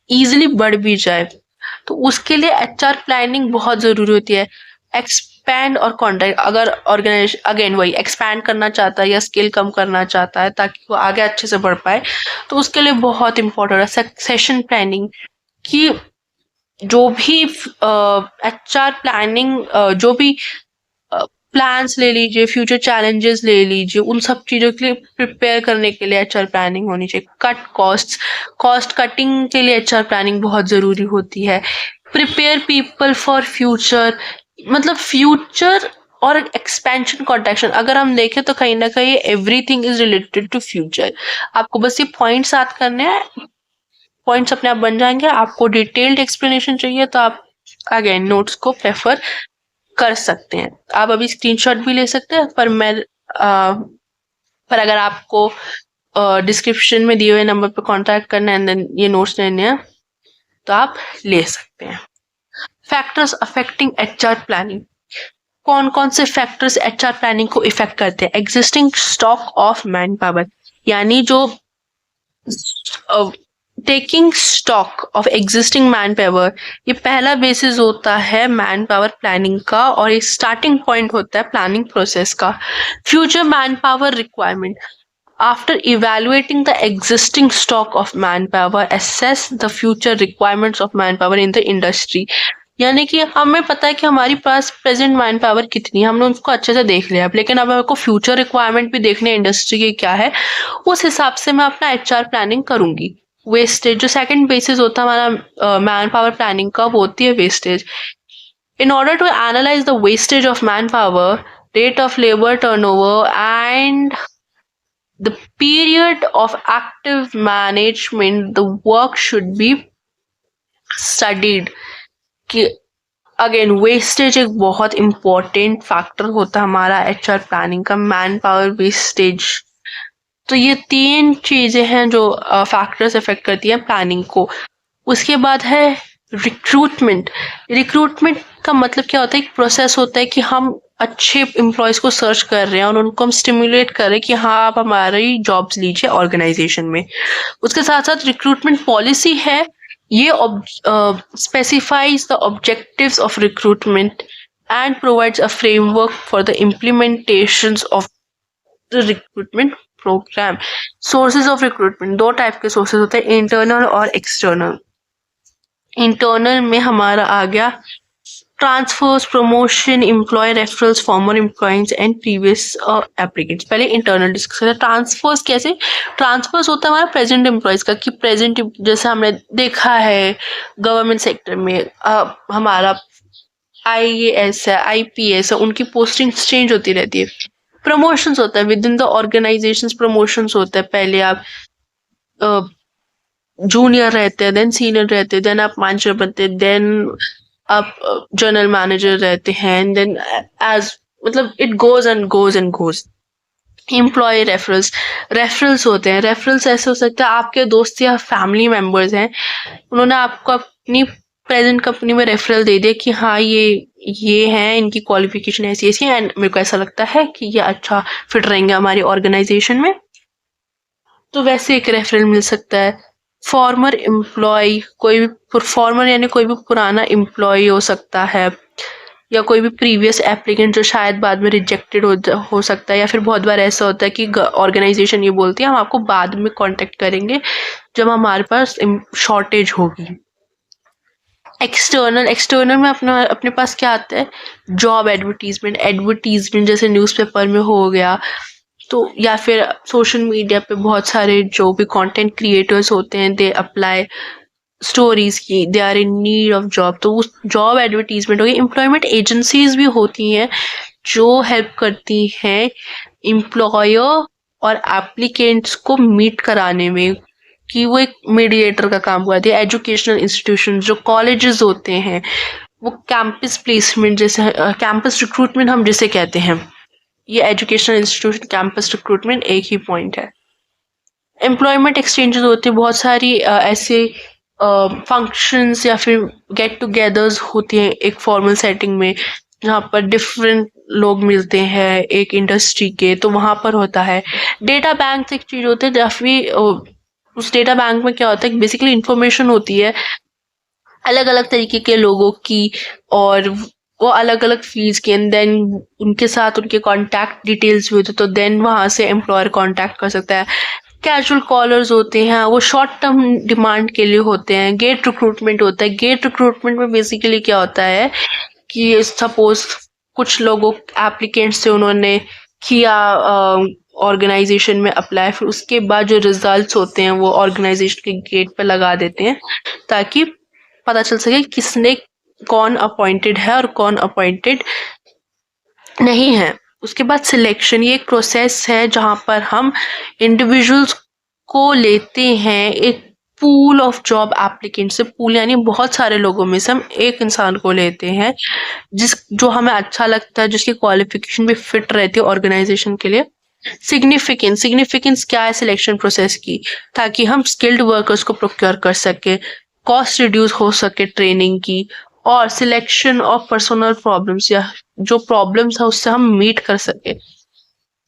इजीली बढ़ भी जाए, तो उसके लिए HR प्लानिंग बहुत जरूरी होती है. एक्सपैंड और कॉन्ट्रैक्ट, अगर ऑर्गेनाइजेशन अगेन वही एक्सपैंड करना चाहता है या स्किल कम करना चाहता है ताकि वो आगे अच्छे से बढ़ पाए, तो उसके लिए बहुत इंपॉर्टेंट है सक्सेशन प्लानिंग. कि जो भी HR प्लानिंग, जो भी प्लान्स ले लीजिए, फ्यूचर चैलेंजेस ले लीजिए, उन सब चीज़ों के लिए प्रिपेयर करने के लिए HR प्लानिंग होनी चाहिए. कॉस्ट कटिंग के लिए HR प्लानिंग बहुत ज़रूरी होती है. प्रिपेयर पीपल फॉर फ्यूचर, मतलब फ्यूचर और एक्सपेंशन कॉन्ट्रैक्शन अगर हम देखें तो कहीं ना कहीं everything is related to future. आपको बस ये पॉइंट्स याद करने हैं, पॉइंट्स अपने आप बन जाएंगे. आपको डिटेल्ड एक्सप्लेनेशन चाहिए तो आप अगेन नोट्स को प्रेफर कर सकते हैं. आप अभी स्क्रीनशॉट भी ले सकते हैं, पर अगर आपको डिस्क्रिप्शन में दिए हुए नंबर पर कांटेक्ट करना एंड देन ये नोट्स लेने हैं तो आप ले सकते हैं। फैक्टर्स अफेक्टिंग एचआर प्लानिंग, कौन कौन से फैक्टर्स एचआर प्लानिंग को इफेक्ट करते हैं? Existing stock of man power, यानी जो taking stock of existing man power, ये पहला बेसिस होता है मैन पावर प्लानिंग का और ये स्टार्टिंग पॉइंट होता है प्लानिंग प्रोसेस का। Future man power requirement, after evaluating the existing stock of man power assess the future requirements of man power in the industry, यानी कि हमें पता है कि हमारी पास प्रेजेंट मैन पावर कितनी है, हमने उसको अच्छे से देख लिया, लेकिन अब मेरे को फ्यूचर रिक्वायरमेंट भी देखने इंडस्ट्री की क्या है, उस हिसाब से मैं अपना एचआर प्लानिंग करूंगी। वेस्टेज, जो सेकंड बेसिस होता है हमारा मैन पावर प्लानिंग का, वो होती है wastage. In order to analyse the wastage of manpower, rate of labour turnover and the period of active management, the work should be studied। कि again wastage एक बहुत इंपॉर्टेंट फैक्टर होता है हमारा एचआर प्लानिंग का, man power wastage. तो ये तीन चीजें हैं जो फैक्टर्स इफेक्ट करती हैं प्लानिंग को। उसके बाद है रिक्रूटमेंट। रिक्रूटमेंट का मतलब क्या होता है? एक प्रोसेस होता है कि हम अच्छे एम्प्लॉयज को सर्च कर रहे हैं और उनको हम स्टिमुलेट कर रहे हैं कि हाँ आप हमारी जॉब्स लीजिए ऑर्गेनाइजेशन में। उसके साथ साथ रिक्रूटमेंट पॉलिसी है, ये specifies the objectives of recruitment and provides a framework for the implementation of the recruitment programme. Sources of recruitment, दो टाइप के सोर्सेज होते हैं, इंटरनल और एक्सटर्नल। इंटरनल में हमारा आ गया transfers, promotion, employee referrals, former employees and previous applicants. पहले इंटरनल डिस्कस करते हैं। ट्रांसफर्स कैसे? ट्रांसफर्स होता है हमारा प्रेजेंट एम्प्लॉयज का, कि प्रेजेंट जैसे हमने देखा है गवर्नमेंट सेक्टर में हमारा IAS है, IPS है, उनकी पोस्टिंग चेंज होती रहती है। प्रमोशंस होता है with in the organisations, promotions होता है, पहले आप जूनियर रहते हैं, देन सीनियर रहते हैं, देन आप मैनेजर बनते हैं, देन आप जनरल मैनेजर रहते हैं, देन एज मतलब it goes and goes and goes. Employee referrals, referrals होते हैं। रेफरल्स ऐसे हो सकते हैं आपके दोस्त या फैमिली मेंबर्स हैं, उन्होंने आपको अपनी प्रेजेंट कंपनी में रेफरल दे दिया कि हाँ ये हैं, इनकी क्वालिफिकेशन ऐसी ऐसी है एंड मेरे को ऐसा लगता है कि ये अच्छा फिट रहेंगे हमारी ऑर्गेनाइजेशन में, तो वैसे एक रेफरल मिल सकता है। फॉर्मर एम्प्लॉय, कोई भी फॉर्मर यानी कोई भी पुराना एम्प्लॉय हो सकता है, या कोई भी प्रीवियस एप्लीकेंट जो शायद बाद में रिजेक्टेड हो सकता है, या फिर बहुत बार ऐसा होता है कि ऑर्गेनाइजेशन ये बोलती है हम आपको बाद में कांटेक्ट करेंगे जब हमारे पास शॉर्टेज होगी। एक्सटर्नल, एक्सटर्नल में अपने पास क्या आता है? जॉब एडवर्टीजमेंट, एडवर्टीजमेंट जैसे न्यूज़पेपर में हो गया, तो या फिर सोशल मीडिया पे बहुत सारे जो भी कंटेंट क्रिएटर्स होते हैं, दे अप्लाई स्टोरीज की, they are in need of job, तो उस जॉब एडवर्टीजमेंट हो गई। एम्प्लॉयमेंट एजेंसीज भी होती हैं जो हेल्प करती हैं एम्प्लॉयर और एप्लीकेंट्स को मीट कराने में, कि वो एक मीडिएटर का काम करती है। एजुकेशनल इंस्टीट्यूशन, जो कॉलेजेस होते हैं, वो कैंपस प्लेसमेंट जैसे कैंपस रिक्रूटमेंट हम जिसे कहते हैं, ये एजुकेशनल इंस्टीट्यूशन कैंपस रिक्रूटमेंट एक ही पॉइंट है। एम्प्लॉयमेंट एक्सचेंजेस होते हैं, बहुत सारी ऐसे फंक्शंस या फिर गेट टुगेदर्स होती हैं एक फॉर्मल सेटिंग में, जहाँ पर डिफरेंट लोग मिलते हैं एक इंडस्ट्री के, तो वहाँ पर होता है। डेटा बैंक एक चीज होती है, या फिर उस डेटा बैंक में क्या होता है, बेसिकली इंफॉर्मेशन होती है अलग अलग तरीके के लोगों की, और वो अलग अलग फील्ड्स के, एंड देन उनके साथ उनके कॉन्टैक्ट डिटेल्स भी होते, तो देन वहाँ से एम्प्लॉयर कॉन्टैक्ट कर सकता है। कैजुअल कॉलर्स होते हैं, वो शॉर्ट टर्म डिमांड के लिए होते हैं। गेट रिक्रूटमेंट होता है। गेट रिक्रूटमेंट में बेसिकली क्या होता है कि सपोज कुछ लोगों एप्लीकेंट्स से उन्होंने किया ऑर्गेनाइजेशन में अप्लाई, फिर उसके बाद जो रिजल्ट्स होते हैं वो ऑर्गेनाइजेशन के गेट पे लगा देते हैं ताकि पता चल सके किसने कौन अपॉइंटेड है और कौन अपॉइंटेड नहीं है। उसके बाद सिलेक्शन, ये एक प्रोसेस है जहाँ पर हम इंडिविजुअल्स को लेते हैं एक पूल ऑफ जॉब एप्लीकेंट से, पूल यानी बहुत सारे लोगों में से हम एक इंसान को लेते हैं जो हमें अच्छा लगता है, जिसकी क्वालिफिकेशन भी फिट रहती है ऑर्गेनाइजेशन के लिए, सिग्निफिकेंस क्या है सिलेक्शन प्रोसेस की, ताकि हम स्किल्ड वर्कर्स को प्रोक्योर कर सके, कॉस्ट रिड्यूस हो सके ट्रेनिंग की, और सिलेक्शन ऑफ पर्सनल प्रॉब्लम्स या जो प्रॉब्लम्स है उससे हम मीट कर सके।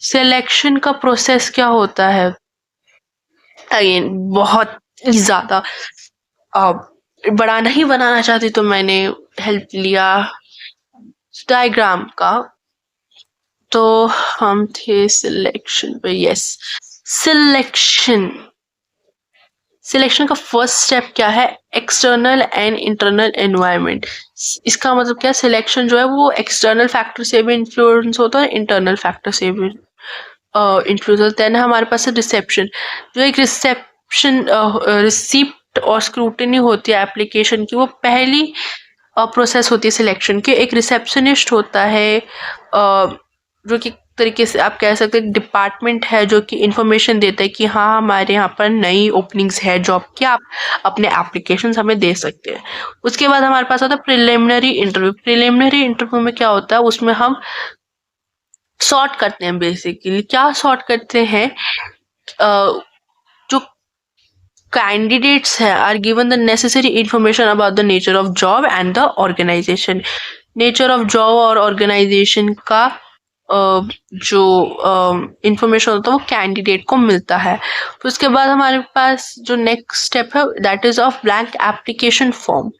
सिलेक्शन का प्रोसेस क्या होता है, अगेन बहुत ही ज्यादा बड़ा नहीं बनाना चाहती तो मैंने हेल्प लिया डायग्राम का। तो हम थे सिलेक्शन पे, यस। सिलेक्शन सिलेक्शन का फर्स्ट स्टेप क्या है, एक्सटर्नल एंड इंटरनल एनवायरनमेंट। इसका मतलब क्या, सिलेक्शन जो है वो एक्सटर्नल फैक्टर से भी इन्फ्लुएंस होता है, इंटरनल फैक्टर से भी इन्फ्लुएंस होता है। हमारे पास है रिसेप्शन, जो एक रिसिप्ट और स्क्रूटनी होती है एप्लीकेशन की, वो पहली प्रोसेस होती है सिलेक्शन की। एक रिसेप्शनिस्ट होता है जो कि तरीके से आप कह सकते हैं डिपार्टमेंट है जो कि इंफॉर्मेशन देता है कि हाँ हमारे यहाँ पर नई ओपनिंग्स है जॉब की, आप अपने एप्लीकेशन हमें दे सकते हैं। उसके बाद हमारे पास आता है प्रिलिमिनरी इंटरव्यू। प्रिलिमिनरी इंटरव्यू में क्या होता है, उसमें हम सॉर्ट करते हैं, बेसिकली क्या सॉर्ट करते हैं, जो कैंडिडेट्स हैं are given the necessary information about the nature of job and the organisation. Nature of job और ऑर्गेनाइजेशन का जो इंफॉर्मेशन होता है वो कैंडिडेट को मिलता है। तो उसके बाद हमारे पास जो नेक्स्ट स्टेप है that is of blank application form.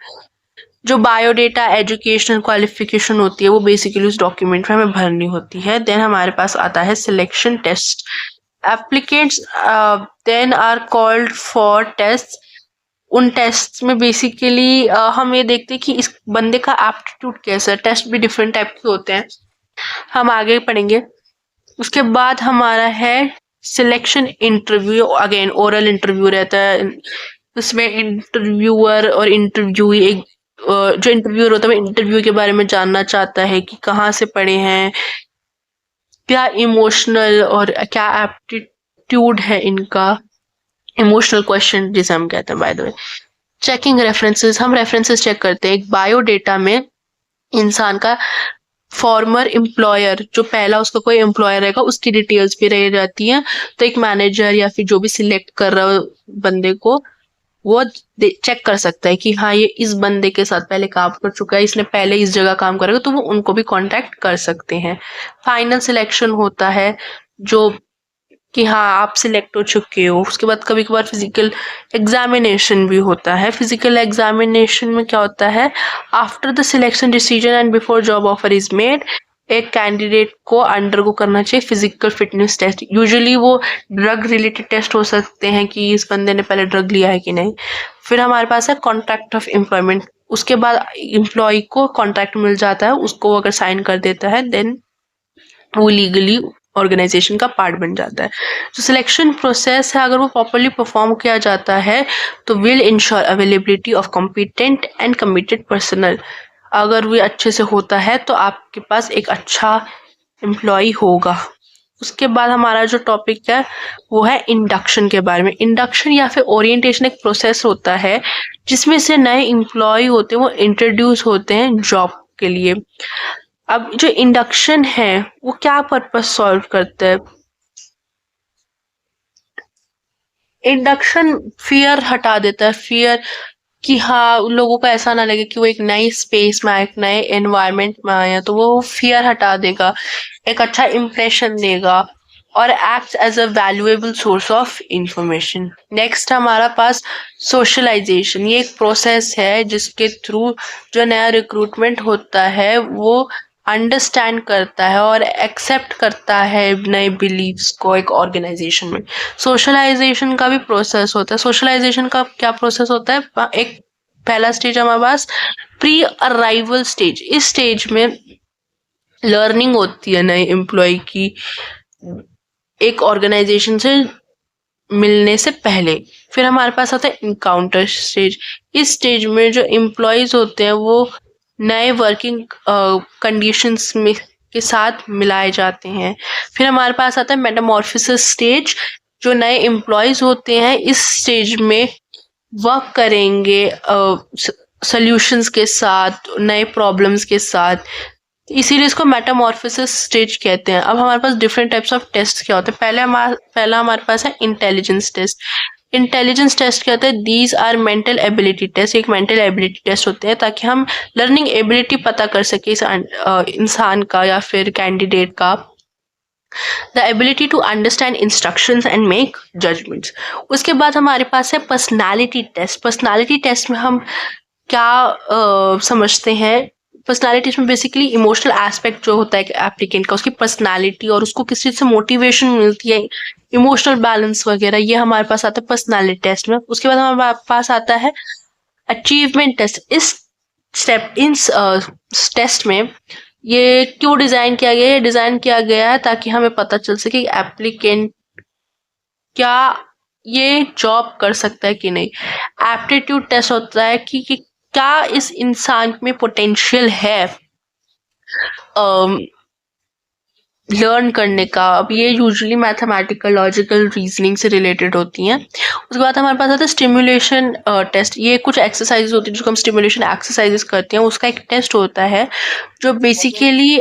जो बायोडेटा एजुकेशनल क्वालिफिकेशन होती है वो बेसिकली उस डॉक्यूमेंट में हमें भरनी होती है। देन हमारे पास आता है selection test. Applicants then are called for test. उन टेस्ट में बेसिकली हम ये देखते हैं कि इस बंदे का एप्टीट्यूड कैसा है। टेस्ट भी डिफरेंट टाइप के होते हैं, हम आगे पढ़ेंगे। उसके बाद हमारा है selection interview. Again oral interview रहता है, उसमें इंटरव्यूअर और इंटरव्यूई एक जो इंटरव्यूअर होता है वो इंटरव्यू के बारे में जानना चाहता है कि कहाँ से पढ़े हैं, क्या इमोशनल और क्या एप्टीट्यूड है इनका, इमोशनल क्वेश्चन जिसे हम कहते हैं। By the way checking references, हम रेफरेंसेस चेक करते हैं। एक बायोडेटा में इंसान का फॉर्मर एम्प्लॉयर, जो पहला उसका कोई एम्प्लॉयर रहेगा उसकी डिटेल्स भी रह जाती हैं। तो एक मैनेजर या फिर जो भी सिलेक्ट कर रहा है बंदे को, वो चेक कर सकता है कि हाँ ये इस बंदे के साथ पहले काम कर चुका है, इसने पहले इस जगह काम करेगा, तो वो उनको भी कांटेक्ट कर सकते हैं। फाइनल सिलेक्शन होता है जो कि हाँ आप सिलेक्ट हो चुके हो। उसके बाद कभी कभार फिजिकल एग्जामिनेशन भी होता है। फिजिकल एग्जामिनेशन में क्या होता है, after the selection decision and before job offer is made, एक कैंडिडेट को अंडरगो करना चाहिए फिजिकल फिटनेस टेस्ट। यूजुअली वो ड्रग रिलेटेड टेस्ट हो सकते हैं कि इस बंदे ने पहले ड्रग लिया है कि नहीं। फिर हमारे पास है कॉन्ट्रैक्ट ऑफ एम्प्लॉयमेंट। उसके बाद एम्प्लॉय को कॉन्ट्रैक्ट मिल जाता है, उसको अगर साइन कर देता है देन वो लीगली ऑर्गेनाइजेशन का पार्ट बन जाता है। जो सिलेक्शन प्रोसेस है अगर वो प्रॉपरली परफॉर्म किया जाता है तो will ensure availability of competent and committed personal. अगर वो अच्छे से होता है तो आपके पास एक अच्छा एम्प्लॉय होगा। उसके बाद हमारा जो टॉपिक है वो है इंडक्शन के बारे में। इंडक्शन या फिर ओरिएंटेशन एक प्रोसेस होता है जिसमें से नए एम्प्लॉय होते हैं वो इंट्रोड्यूस होते हैं जॉब के लिए। अब जो इंडक्शन है वो क्या पर्पस सॉल्व करता है, इंडक्शन फियर हटा देता है। फियर कि हाँ लोगों को ऐसा ना लगे कि वो एक नई स्पेस में आए, एक नए एनवायरनमेंट में आए, तो वो फियर हटा देगा, एक अच्छा इम्प्रेशन देगा और act as a valuable source of information. Next हमारा पास सोशलाइजेशन। ये एक प्रोसेस है जिसके थ्रू जो नया रिक्रूटमेंट होता है वो अंडरस्टैंड करता है और एक्सेप्ट करता है नए बिलीव्स को एक ऑर्गेनाइजेशन में। सोशलाइजेशन का भी प्रोसेस होता है। सोशलाइजेशन का क्या प्रोसेस होता है, एक पहला स्टेज हमारे पास प्री अराइवल स्टेज। इस स्टेज में लर्निंग होती है नए एम्प्लॉय की एक ऑर्गेनाइजेशन से मिलने से पहले। फिर हमारे पास आता है इनकाउंटर स्टेज। इस स्टेज में जो एम्प्लॉयज होते हैं वो नए वर्किंग कंडीशंस में के साथ मिलाए जाते हैं। फिर हमारे पास आता है मेटामॉर्फोसिस स्टेज। जो नए एम्प्लॉयज होते हैं इस स्टेज में वर्क करेंगे सॉल्यूशंस के साथ, नए प्रॉब्लम्स के साथ, इसीलिए इसको मेटामॉर्फोसिस स्टेज कहते हैं। अब हमारे पास डिफरेंट टाइप्स ऑफ टेस्ट क्या होते हैं। पहला हमारे पास है इंटेलिजेंस टेस्ट। इंटेलिजेंस टेस्ट क्या होता है? These are mental ability test. एक मेंटल एबिलिटी टेस्ट होते हैं ताकि हम लर्निंग एबिलिटी पता कर सके इस इंसान का या फिर कैंडिडेट का। The ability to understand instructions and make judgements. उसके बाद हमारे पास है पर्सनालिटी टेस्ट। पर्सनालिटी टेस्ट में हम क्या समझते हैं? पर्सनालिटी में बेसिकली इमोशनल एस्पेक्ट जो होता है एप्लीकेंट का, उसकी पर्सनालिटी और उसको किस चीज से मोटिवेशन मिलती है, इमोशनल बैलेंस वगैरह, ये हमारे पास आता है पर्सनालिटी टेस्ट में। उसके बाद हमारे पास आता है अचीवमेंट टेस्ट। इस टेस्ट में ये क्यों डिजाइन किया गया है? डिजाइन किया गया है ताकि हमें पता चल सके एप्लीकेंट क्या ये जॉब कर सकता है कि नहीं। एप्टीट्यूड टेस्ट होता है कि क्या इस इंसान में पोटेंशियल है लर्न करने का। अब ये यूजुअली मैथमेटिकल लॉजिकल रीजनिंग से रिलेटेड होती हैं। उसके बाद हमारे पास आता है स्टिमुलेशन टेस्ट। ये कुछ एक्सरसाइज होती है जिसको हम स्टिमुलेशन एक्सरसाइजेस करते हैं, उसका एक टेस्ट होता है जो बेसिकली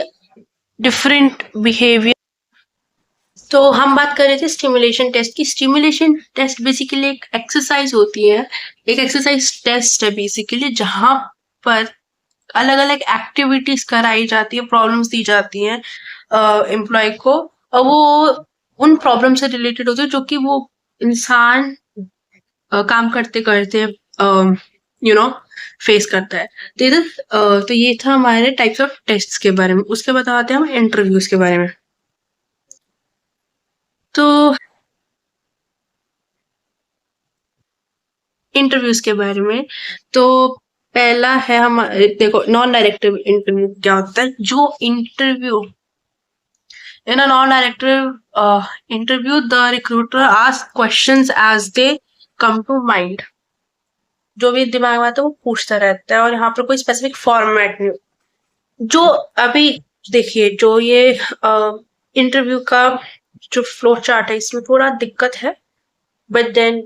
डिफरेंट बिहेवियर। तो हम बात कर रहे थे स्टिमुलेशन टेस्ट की। स्टिमुलेशन टेस्ट बेसिकली एक एक्सरसाइज होती है, एक एक्सरसाइज टेस्ट है बेसिकली, जहां पर अलग अलग एक्टिविटीज कराई जाती है, प्रॉब्लम्स दी जाती हैं एम्प्लॉय को, और वो उन प्रॉब्लम से रिलेटेड होती है जो कि वो इंसान काम करते करते फेस करता है। तो ये था हमारे टाइप्स ऑफ टेस्ट के बारे में। उसके बाद आते हैं हम इंटरव्यूज के बारे में। तो इंटरव्यूज के बारे में तो पहला है हम देखो नॉन डायरेक्टिव इंटरव्यू क्या होता है। जो interview in a non directive interview the recruiter ask questions as they come to mind. जो भी दिमाग में आता है वो पूछता रहता है और यहाँ पर कोई स्पेसिफिक फॉर्मेट नहीं। जो अभी देखिए जो ये इंटरव्यू का जो फ्लो चार्ट है इसमें थोड़ा दिक्कत है, but then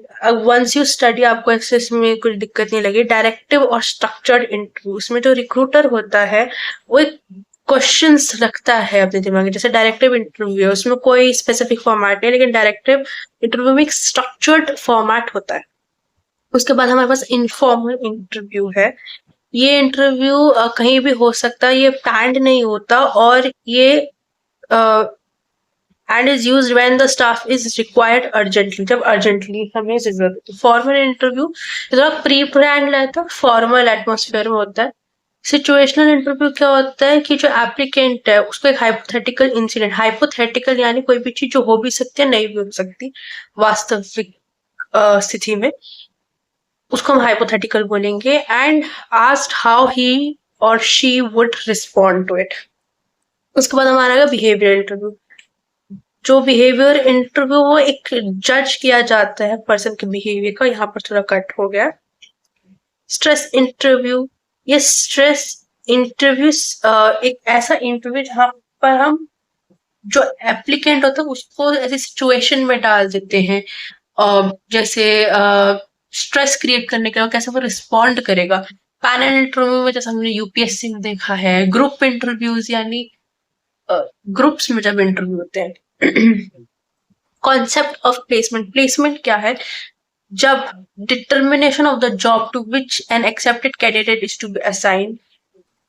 once you study आपको इसमें कुछ दिक्कत नहीं लगी। डायरेक्टिव और स्ट्रक्चर्ड इंटरव्यू, इसमें जो रिक्रूटर होता है वो एक क्वेश्चंस रखता है अपने दिमाग में। जैसे डायरेक्टिव इंटरव्यू है उसमें कोई स्पेसिफिक फॉर्मेट नहीं, लेकिन डायरेक्टिव इंटरव्यू में एक स्ट्रक्चर्ड फॉर्मेट होता है। उसके बाद हमारे पास इनफॉर्मल इंटरव्यू है। ये इंटरव्यू कहीं भी हो सकता है, ये प्लान्ड नहीं होता, और ये and is used when the staff is required urgently, जब urgently हमें जरूरत है। फॉर्मल इंटरव्यू थोड़ा प्री प्लान रहता है, फॉर्मल एटमोसफेयर में होता है। सिचुएशनल इंटरव्यू क्या होता है कि जो एप्लीकेंट है उसको एक हाइपोथेटिकल इंसिडेंट, हाइपोथेटिकल यानी कोई भी चीज जो हो भी सकती है नहीं भी हो सकती वास्तविक स्थिति में, उसको हम हाइपोथेटिकल बोलेंगे, एंड आस्क्ड हाउ ही और she would respond to it. उसके बाद हमारा आएगा बिहेवियर इंटरव्यू। जो बिहेवियर इंटरव्यू वो एक जज किया जाता है पर्सन के बिहेवियर का, यहाँ पर थोड़ा कट हो गया। स्ट्रेस इंटरव्यू, ये स्ट्रेस इंटरव्यू एक ऐसा इंटरव्यू जहां पर हम जो एप्लीकेंट होता है उसको ऐसी सिचुएशन में डाल देते हैं, जैसे स्ट्रेस क्रिएट करने के लिए कैसे वो रिस्पॉन्ड करेगा। पैनल इंटरव्यू में जैसे हमने यूपीएससी में देखा है, ग्रुप इंटरव्यूज यानी ग्रुप्स में जब इंटरव्यू होते हैं। कॉन्सेप्ट ऑफ प्लेसमेंट, प्लेसमेंट क्या है? जब determination of the job to which an accepted candidate is to be assigned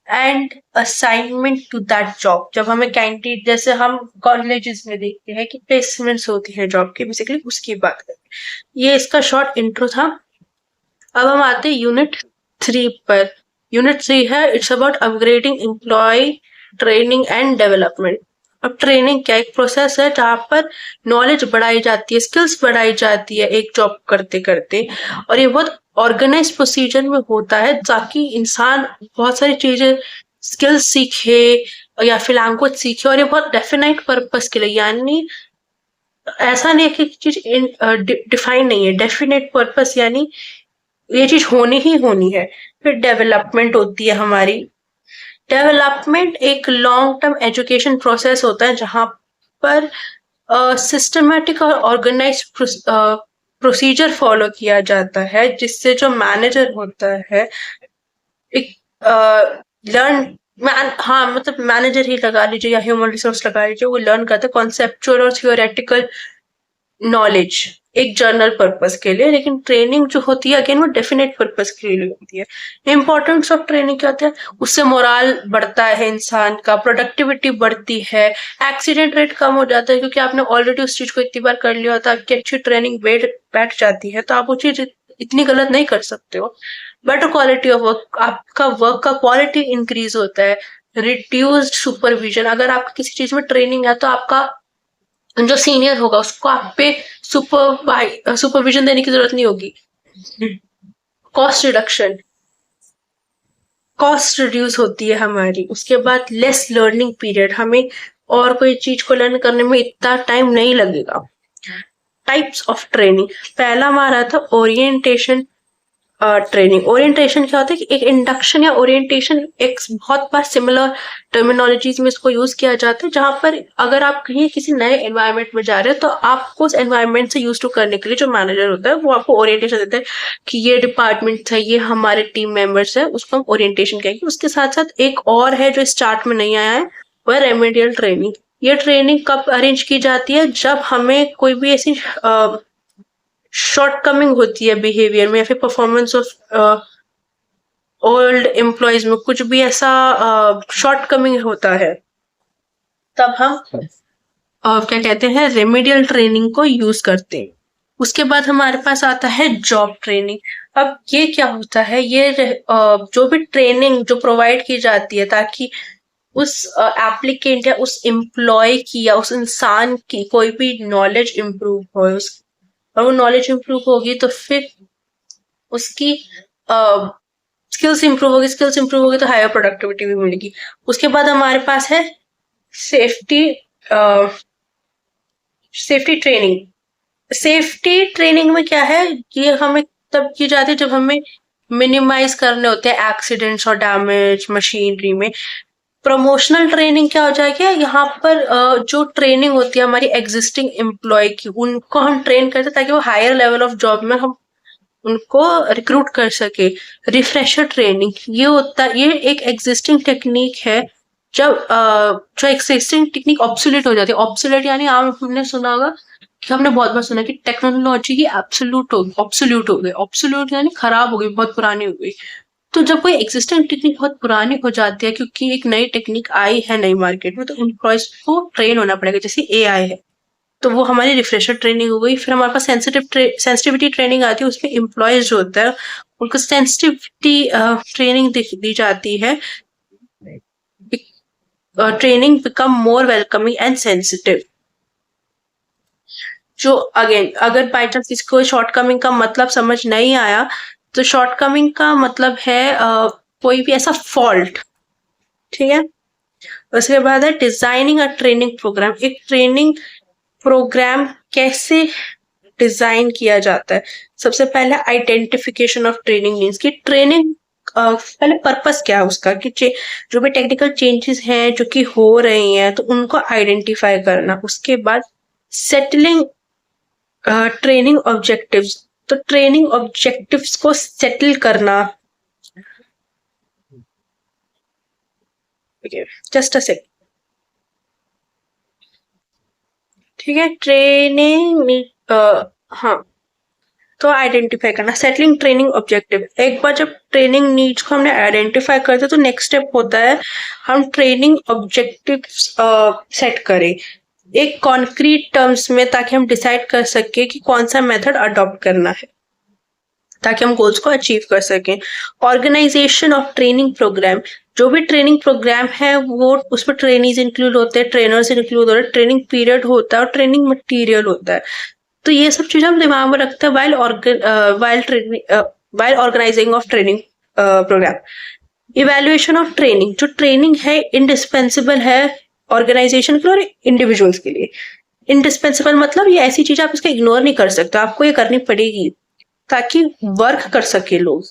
and assignment to that job. जब हमें कैंडिडेट, जैसे हम कॉलेजेस में देखते हैं कि प्लेसमेंट्स होती है जॉब की, बेसिकली उसकी बात करें। ये इसका शॉर्ट इंट्रो था। अब हम आते हैं यूनिट 3 पर। यूनिट 3 है it's about upgrading employee training and development. अब ट्रेनिंग क्या एक प्रोसेस है जहां पर नॉलेज बढ़ाई जाती है, स्किल्स बढ़ाई जाती है एक जॉब करते करते, और ये बहुत ऑर्गेनाइज प्रोसीजर में होता है ताकि इंसान बहुत सारी चीजें स्किल्स सीखे या फिर लैंग्वेज सीखे, और ये बहुत डेफिनाइट पर्पस के लिए, यानी ऐसा नहीं है कि चीज डिफाइन नहीं है, डेफिनेट पर्पस यानी ये चीज होनी ही होनी है। फिर डेवलपमेंट होती है हमारी। डेवलपमेंट एक लॉन्ग टर्म एजुकेशन प्रोसेस होता है जहां पर सिस्टमेटिक और ऑर्गेनाइज प्रोसीजर फॉलो किया जाता है, जिससे जो मैनेजर होता है एक हाँ मतलब मैनेजर ही लगा लीजिए या ह्यूमन रिसोर्स लगा लीजिए, वो लर्न करते कॉन्सेप्चुअल और थियोरेटिकल नॉलेज एक जर्नल पर्पस के लिए, लेकिन ट्रेनिंग जो होती है अगेन वो डेफिनेट पर्पस के लिए होती है। इंपॉर्टेंस ऑफ ट्रेनिंग क्या होता है, उससे मोरल बढ़ता है इंसान का, प्रोडक्टिविटी बढ़ती है, एक्सीडेंट रेट कम हो जाता है क्योंकि आपने ऑलरेडी उस चीज को इतनी बार कर लिया होता है, आपकी अच्छी ट्रेनिंग बैठ जाती है तो आप वो चीज इतनी गलत नहीं कर सकते हो। बेटर क्वालिटी ऑफ वर्क, आपका वर्क का क्वालिटी इंक्रीज होता है। रिड्यूस्ड सुपरविजन, अगर आपका किसी चीज में ट्रेनिंग है तो आपका जो सीनियर होगा उसको आप पे सुपरविजन देने की जरूरत नहीं होगी। कॉस्ट रिडक्शन, कॉस्ट रिड्यूस होती है हमारी। उसके बाद लेस लर्निंग पीरियड, हमें और कोई चीज को लर्न करने में इतना टाइम नहीं लगेगा। टाइप्स ऑफ ट्रेनिंग, पहला हमारा था ओरिएंटेशन ट्रेनिंग। ओरिएंटेशन क्या होता है कि एक इंडक्शन या ओरिएंटेशन एक बहुत बार सिमिलर टर्मिनोलॉजीज में इसको यूज किया जाता है, जहां पर अगर आप कहीं किसी नए एनवायरनमेंट में जा रहे हो तो आपको उस एनवायरनमेंट से यूज टू करने के लिए जो मैनेजर होता है वो आपको ओरिएंटेशन देता है कि ये डिपार्टमेंट है, ये हमारे टीम मेंबर्स है, उसको हम ओरिएंटेशन कहेंगे। उसके साथ साथ एक और है जो स्टार्ट में नहीं आया है, वह रेमेडियल ट्रेनिंग। ये ट्रेनिंग कब अरेंज की जाती है, जब हमें कोई भी ऐसी शॉर्टकमिंग होती है बिहेवियर में या फिर परफॉर्मेंस ऑफ ओल्ड एम्प्लॉयज में, कुछ भी ऐसा शॉर्टकमिंग होता है, तब हम क्या कहते हैं रेमेडियल ट्रेनिंग को यूज करते हैं। उसके बाद हमारे पास आता है जॉब ट्रेनिंग। अब ये क्या होता है, ये जो भी ट्रेनिंग जो प्रोवाइड की जाती है ताकि उस एप्लीकेंट या उस एम्प्लॉय की या उस इंसान की कोई भी नॉलेज इंप्रूव हो, और वो नॉलेज इंप्रूव होगी तो फिर उसकी स्किल्स इंप्रूव होगी तो हायर प्रोडक्टिविटी भी मिलेगी। उसके बाद हमारे पास है safety safety training. Safety training में क्या है, ये हमें तब की जाती है जब हमें मिनिमाइज करने होते हैं एक्सीडेंट्स और डैमेज मशीनरी में। प्रमोशनल ट्रेनिंग क्या हो जाएगी, यहाँ पर जो ट्रेनिंग होती है हमारी एग्जिस्टिंग एम्प्लॉय की, उनको हम ट्रेन करते हैं ताकि वो हायर लेवल ऑफ जॉब में हम उनको रिक्रूट कर सके। रिफ्रेशर ट्रेनिंग, ये एक एग्जिस्टिंग टेक्निक है, जब जो एक्सिस्टिंग टेक्निक ऑब्सोल्यूट हो जाती है। ऑब्सोल्यूट यानी हमने सुना होगा कि हमने बहुत बार सुना कि टेक्नोलॉजी की ऑब्सोल्यूट हो गई। ऑब्सोल्यूट यानी खराब हो गई, बहुत पुरानी हो गई। तो जब कोई एग्जिस्टिंग टेक्निक बहुत पुरानी हो जाती है क्योंकि एक नई टेक्निक आई है नई मार्केट में, तो एम्प्लॉयज को ट्रेन होना पड़ेगा। जैसे एआई है तो वो हमारी रिफ्रेशर ट्रेनिंग हो गई। फिर हमारे पास सेंसिटिविटी ट्रेनिंग आती है, उसमें एम्प्लॉयज जो होता है उनको सेंसिटिविटी ट्रेनिंग दी जाती है। Training become more welcoming and sensitive. जो अगेन अगर बाई चांस इसको शॉर्टकमिंग का मतलब समझ नहीं आया, तो शॉर्टकमिंग का मतलब है कोई भी ऐसा फॉल्ट, ठीक है। उसके बाद है डिजाइनिंग अ ट्रेनिंग प्रोग्राम। एक ट्रेनिंग प्रोग्राम कैसे डिजाइन किया जाता है। सबसे पहले आइडेंटिफिकेशन ऑफ ट्रेनिंग नीड्स की ट्रेनिंग पहले पर्पस क्या है उसका, कि जो भी टेक्निकल चेंजेस हैं जो कि हो रही हैं तो उनको आइडेंटिफाई करना। उसके बाद सेटलिंग ट्रेनिंग ऑब्जेक्टिव्स, तो ट्रेनिंग ऑब्जेक्टिव्स को सेटल करना। जस्ट अ सेक, ठीक है। ट्रेनिंग हाँ, तो आइडेंटिफाई करना, सेटलिंग ट्रेनिंग ऑब्जेक्टिव। एक बार जब ट्रेनिंग नीड्स को हमने आइडेंटिफाई कर दिया तो नेक्स्ट स्टेप होता है हम ट्रेनिंग ऑब्जेक्टिव सेट करें एक कॉन्क्रीट टर्म्स में, ताकि हम डिसाइड कर सके कि कौन सा मेथड अडॉप्ट करना है ताकि हम गोल्स को अचीव कर सकें। ऑर्गेनाइजेशन ऑफ ट्रेनिंग प्रोग्राम, जो भी ट्रेनिंग प्रोग्राम है वो उसमें ट्रेनीज इंक्लूड होते हैं, ट्रेनर्स इंक्लूड होते हैं, ट्रेनिंग पीरियड होता है और ट्रेनिंग मटेरियल होता है। तो ये सब चीजें हम दिमाग में रखते हैं while organising of training programme. Evaluation of training, जो ट्रेनिंग है इंडिस्पेंसिबल है ऑर्गेनाइजेशन के लिए और इंडिविजुअल्स के लिए। इंडिस्पेंसिबल मतलब ये ऐसी चीज आप इसको इग्नोर नहीं कर सकते, आपको ये करनी पड़ेगी ताकि वर्क कर सके लोग।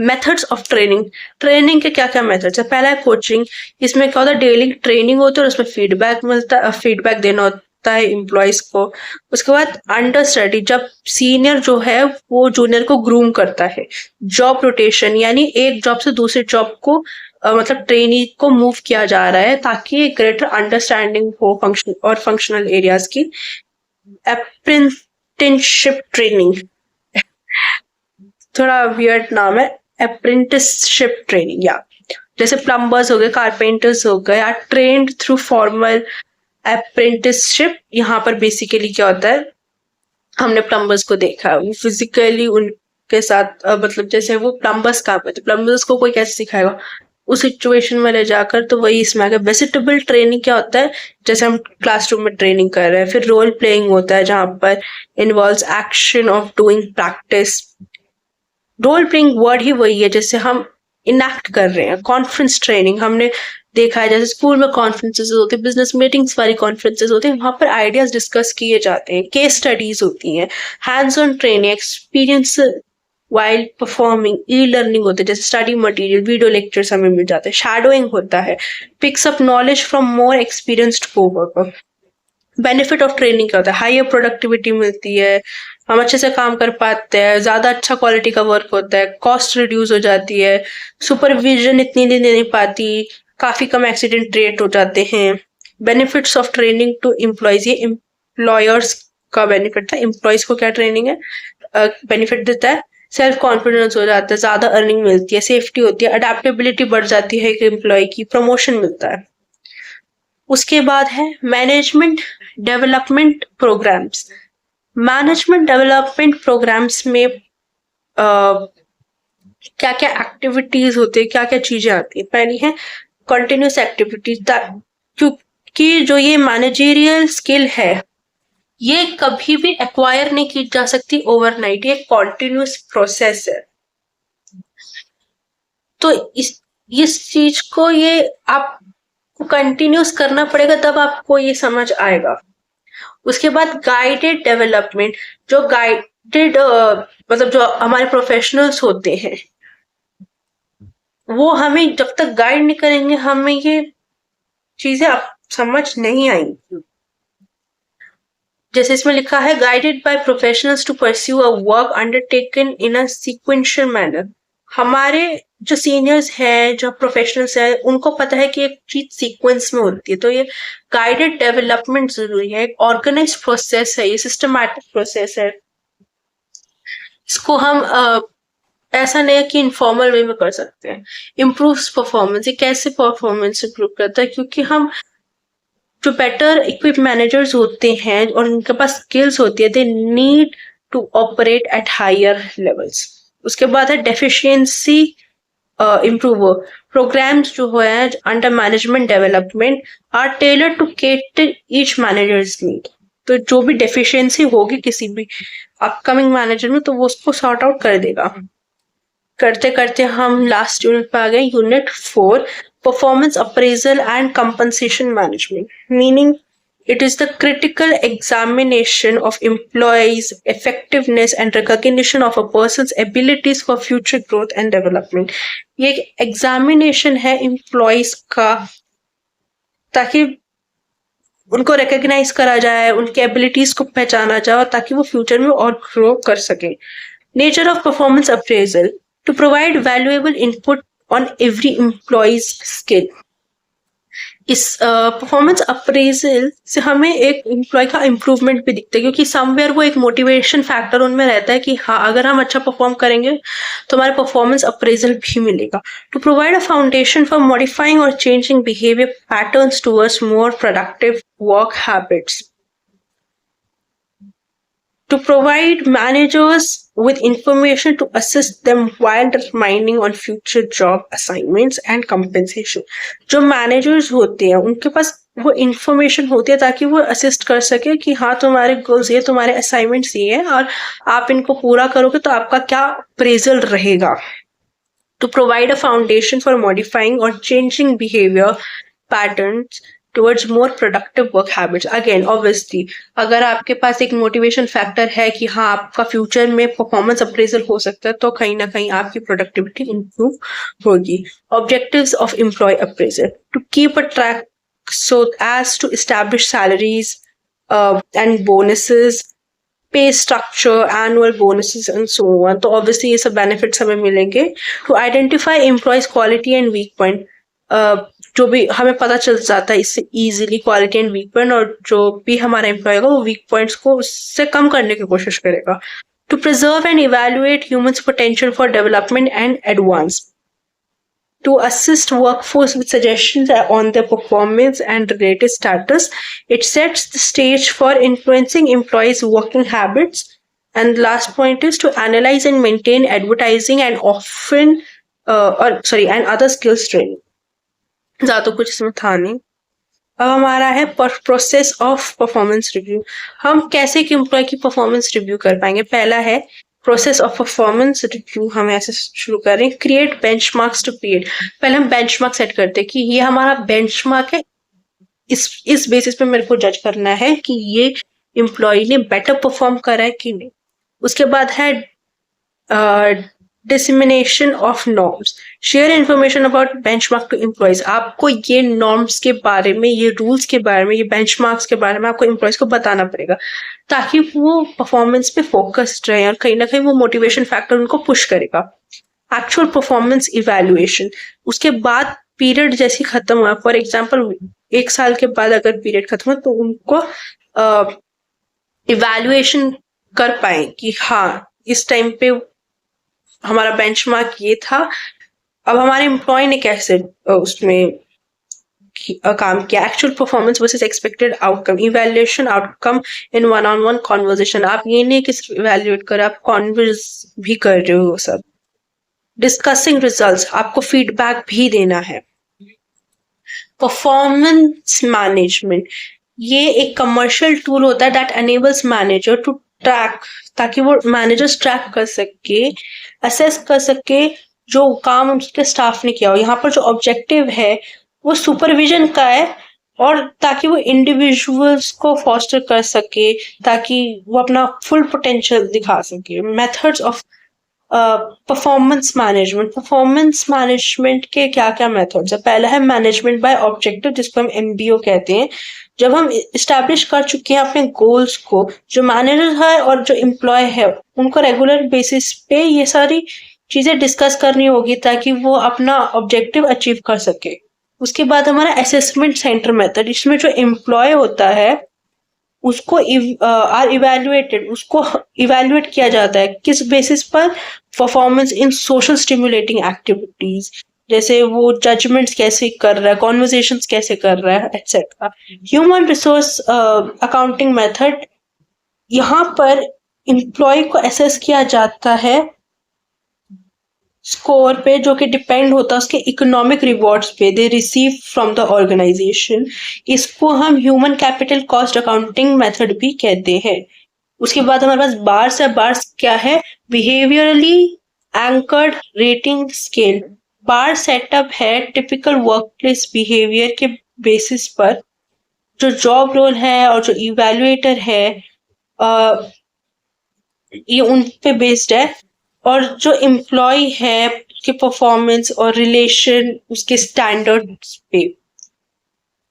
मेथड्स ऑफ ट्रेनिंग, ट्रेनिंग के क्या क्या मेथड्स है। पहला है कोचिंग, इसमें क्या होता है डेली ट्रेनिंग होती है और उसमें फीडबैक मिलता है, फीडबैक देना होता है एम्प्लॉयज को। उसके बाद अंडर स्टडी, जब सीनियर जो है वो जूनियर को ग्रूम करता है। जॉब रोटेशन, यानी एक जॉब से दूसरे जॉब को मतलब ट्रेनी को मूव किया जा रहा है ताकि ग्रेटर अंडरस्टैंडिंग हो फंक्शन और फंक्शनल एरियाज की। अप्रेंटिसशिप ट्रेनिंग, थोड़ा वियर्ड नाम है, अप्रेंटिसशिप ट्रेनिंग, या जैसे प्लम्बर्स हो गए, कारपेंटर्स हो गए, are trained through formal apprenticeship. यहाँ पर बेसिकली क्या होता है, हमने प्लम्बर्स को देखा, वो फिजिकली उनके साथ मतलब जैसे वो प्लम्बर्स काम करते, प्लम्बर्स को कोई कैसे सिखाएगा उस सिचुएशन में ले जाकर, तो वही इसमें आ गया। वेजिटेबल ट्रेनिंग क्या होता है, जैसे हम क्लासरूम में ट्रेनिंग कर रहे हैं। फिर रोल प्लेइंग होता है जहां पर involves action of doing practice. Role playing word ही वही है जैसे हम इनैक्ट कर रहे हैं। कॉन्फ्रेंस ट्रेनिंग हमने देखा है, जैसे स्कूल में कॉन्फ्रेंसेस होते हैं, बिजनेस मीटिंग्स वाली कॉन्फ्रेंसेस होते हैं, वहां पर आइडियाज डिस्कस किए जाते हैं, केस स्टडीज होती हैं। Hands on training, experience while performing, e learning होते हैं, जैसे स्टडी मटेरियल, वीडियो लेक्चर्स हमें मिल जाते हैं। शैडोइंग होता है, picks up knowledge from more experienced co-worker. Benefit of training क्या होता है, हायर प्रोडक्टिविटी मिलती है, हम अच्छे से काम कर पाते हैं, ज्यादा अच्छा क्वालिटी का वर्क होता है, कॉस्ट रिड्यूस हो जाती है, सुपरविजन इतनी नहीं देनी पाती, काफी कम एक्सीडेंट रेट हो जाते हैं। Benefits of training to employees, ये एम्प्लॉयर्स का बेनिफिट था। एम्प्लॉयज को क्या ट्रेनिंग है बेनिफिट देता है, सेल्फ कॉन्फिडेंस हो जाता है, ज्यादा अर्निंग मिलती है, सेफ्टी होती है, अडेप्टेबिलिटी बढ़ जाती है एक एम्प्लॉय की, प्रमोशन मिलता है। उसके बाद है management development programmes. Management development programmes में क्या क्या एक्टिविटीज होती है, क्या क्या चीजें आती है। पहली है कंटिन्यूस एक्टिविटीज, क्योंकि जो ये मैनेजरियल स्किल है ये कभी भी एक्वायर नहीं की जा सकती ओवरनाइट, ये कॉन्टिन्यूस प्रोसेस है। तो इस चीज को ये आपको कंटिन्यूस करना पड़ेगा, तब आपको ये समझ आएगा। उसके बाद गाइडेड डेवलपमेंट, जो गाइडेड मतलब जो हमारे प्रोफेशनल्स होते हैं वो हमें जब तक गाइड नहीं करेंगे हमें ये चीजें समझ नहीं आएंगी। जैसे इसमें लिखा है guided by professionals to pursue a work undertaken in a sequential manner. हमारे जो सीनियर्स हैं, जो प्रोफेशनल्स हैं, उनको पता है कि एक चीज सीक्वेंस में होती है, तो ये गाइडेड डेवलपमेंट जरूरी है। एक ऑर्गेनाइज प्रोसेस है, ये सिस्टमैटिक प्रोसेस है। इसको हम ऐसा नहीं है कि इनफॉर्मल वे में कर सकते हैं। इम्प्रूव परफॉर्मेंस, ये कैसे परफॉर्मेंस इम्प्रूव करता है, क्योंकि हम जो बेटर इक्विप मैनेजर्स होते हैं और उनके पास स्किल्स होती है, they need to operate at higher levels. उसके बाद है डेफिशिएंसी इम्प्रूव प्रोग्राम्स जो है under management development are tailor to cater each managers need. तो जो भी डेफिशिएंसी होगी किसी भी अपकमिंग मैनेजर में, तो वो उसको सॉर्ट आउट कर देगा। करते करते हम लास्ट यूनिट पे आ गए, unit 4, performance appraisal and compensation management, meaning it is the critical examination of employees' effectiveness and recognition of a person's abilities for future growth and development. ये एग्जामिनेशन है employees का, ताकि उनको रिकॉग्नाइज करा जाए, उनके एबिलिटीज को पहचाना जाए, और ताकि वो फ्यूचर में और ग्रो कर सके। Nature of performance appraisal, to provide valuable input on every employee's skill. इस परफॉर्मेंस अप्रेजल से हमें एक एम्प्लॉय का इम्प्रूवमेंट भी दिखता है, क्योंकि समवेयर वो एक मोटिवेशन फैक्टर उनमें रहता है कि हाँ अगर हम अच्छा परफॉर्म करेंगे तो हमारे परफॉर्मेंस अप्रेजल भी मिलेगा। To provide a foundation for modifying और changing behaviour patterns towards more productive work habits. To provide managers with information to assist them while determining on future job assignments and compensation. जो managers होते हैं उनके पास वो information होती है ताकि वो assist कर सके कि हाँ तुम्हारे goals ये, तुम्हारे assignments ये हैं और आप इनको पूरा करोगे तो आपका क्या appraisal रहेगा। To provide a foundation for modifying or changing behavior patterns towards more productive work habits. Again, obviously, अगर आपके पास एक मोटिवेशन फैक्टर है कि हाँ आपका फ्यूचर में परफॉर्मेंस अप्रेजल हो सकता है, तो कहीं ना कहीं आपकी प्रोडक्टिविटी इंप्रूव होगी। Objectives of employee appraisal, to keep a track so as to establish salaries and bonuses, pay structure, annual bonuses and so on. तो ऑब्वियसली ये सब बेनिफिट्स हमें मिलेंगे। To identify employees quality and weak point, जो भी हमें पता चल जाता है इससे easily quality and weak point, और जो भी हमारा एम्प्लॉय होगा वो वीक पॉइंट्स को उससे कम करने की कोशिश करेगा। To preserve and evaluate humans potential for development and advance, to assist workforce with suggestions on their performance and related status. It sets the stage for influencing employees' working habits. And the last point is to analyze and maintain advertising and and other skills training. ज़्यादा कुछ इसमें था नहीं। अब हमारा है process of performance review. हम कैसे एक एम्प्लॉय की परफॉर्मेंस रिव्यू कर पाएंगे? पहला है प्रोसेस ऑफ परफॉर्मेंस रिव्यू। हम ऐसे शुरू करें, क्रिएट बेंचमार्क्स टू क्रिएट। पहले हम बेंचमार्क सेट करते हैं कि ये हमारा बेंचमार्क है, इस बेसिस पे मेरे को जज करना है कि ये एम्प्लॉय ने बेटर परफॉर्म करा है कि नहीं। उसके बाद है dissemination of norms, share information about benchmark to employees. आपको ये नॉर्म्स के बारे में, ये रूल्स के बारे में, ये बेंचमार्क्स के बारे में आपको एम्प्लॉयज को बताना पड़ेगा, ताकि वो परफॉर्मेंस पे फोकस्ड रहे और कहीं ना कहीं वो मोटिवेशन फैक्टर उनको पुश करेगा। एक्चुअल परफॉर्मेंस इवैल्यूएशन, उसके बाद पीरियड जैसे खत्म हुआ, फॉर एग्जाम्पल 1 साल के बाद अगर पीरियड खत्म हुआ तो उनको इवैल्यूएशन कर पाए कि हाँ इस टाइम पे हमारा बेंचमार्क ये था, अब हमारे एम्प्लॉय ने कैसे उसमें काम किया। Actual performance versus expected outcome, evaluation outcome in one on one conversation. आप ये नहीं कि सिर्फ इवैल्यूएट कर, आप कॉन्वर्स भी कर रहे हो सब। डिस्कसिंग रिजल्ट्स, आपको फीडबैक भी देना है। परफॉर्मेंस मैनेजमेंट, ये एक कमर्शियल टूल होता है that enables manager to track, ताकि वो मैनेजर्स ट्रैक कर सके, असेस कर सके जो काम उसके स्टाफ ने किया हो। यहाँ पर जो ऑब्जेक्टिव है वो सुपरविजन का है, और ताकि वो इंडिविजुअल्स को फॉस्टर कर सके, ताकि वो अपना फुल पोटेंशियल दिखा सके। Methods of performance management, performance management के क्या क्या मेथड्स है? पहला है मैनेजमेंट बाय ऑब्जेक्टिव, जिसको हम MBO कहते हैं। जब हम इस्टेब्लिश कर चुके हैं अपने गोल्स को, जो मैनेजर है और जो एम्प्लॉय है उनको रेगुलर बेसिस पे ये सारी चीजें डिस्कस करनी होगी ताकि वो अपना ऑब्जेक्टिव अचीव कर सके। उसके बाद हमारा असेसमेंट सेंटर मेथड, इसमें जो एम्प्लॉय होता है उसको आर इवैल्यूएटेड, उसको इवैल्यूएट किया जाता है किस बेसिस पर? Performance in social stimulating activities, जैसे वो जजमेंट्स कैसे कर रहा है, कॉन्वर्सेशंस कैसे कर रहा है, etcetera. Human resource accounting method, यहाँ पर एम्प्लॉय को असेस किया जाता है स्कोर पे, जो कि डिपेंड होता है उसके इकोनॉमिक रिवॉर्ड्स पे they receive from the organisation. इसको हम human capital cost accounting method भी कहते हैं। उसके बाद हमारे पास बार्स है। बार्स क्या है? Behaviourally anchored rating scale. Bar setup है टिपिकल वर्कप्लेस बिहेवियर के बेसिस पर, जो जॉब रोल है और जो इवैल्यूएटर है ये उन पे बेस्ड है, और जो एम्प्लॉय है उसके परफॉर्मेंस और रिलेशन उसके स्टैंडर्ड्स पे।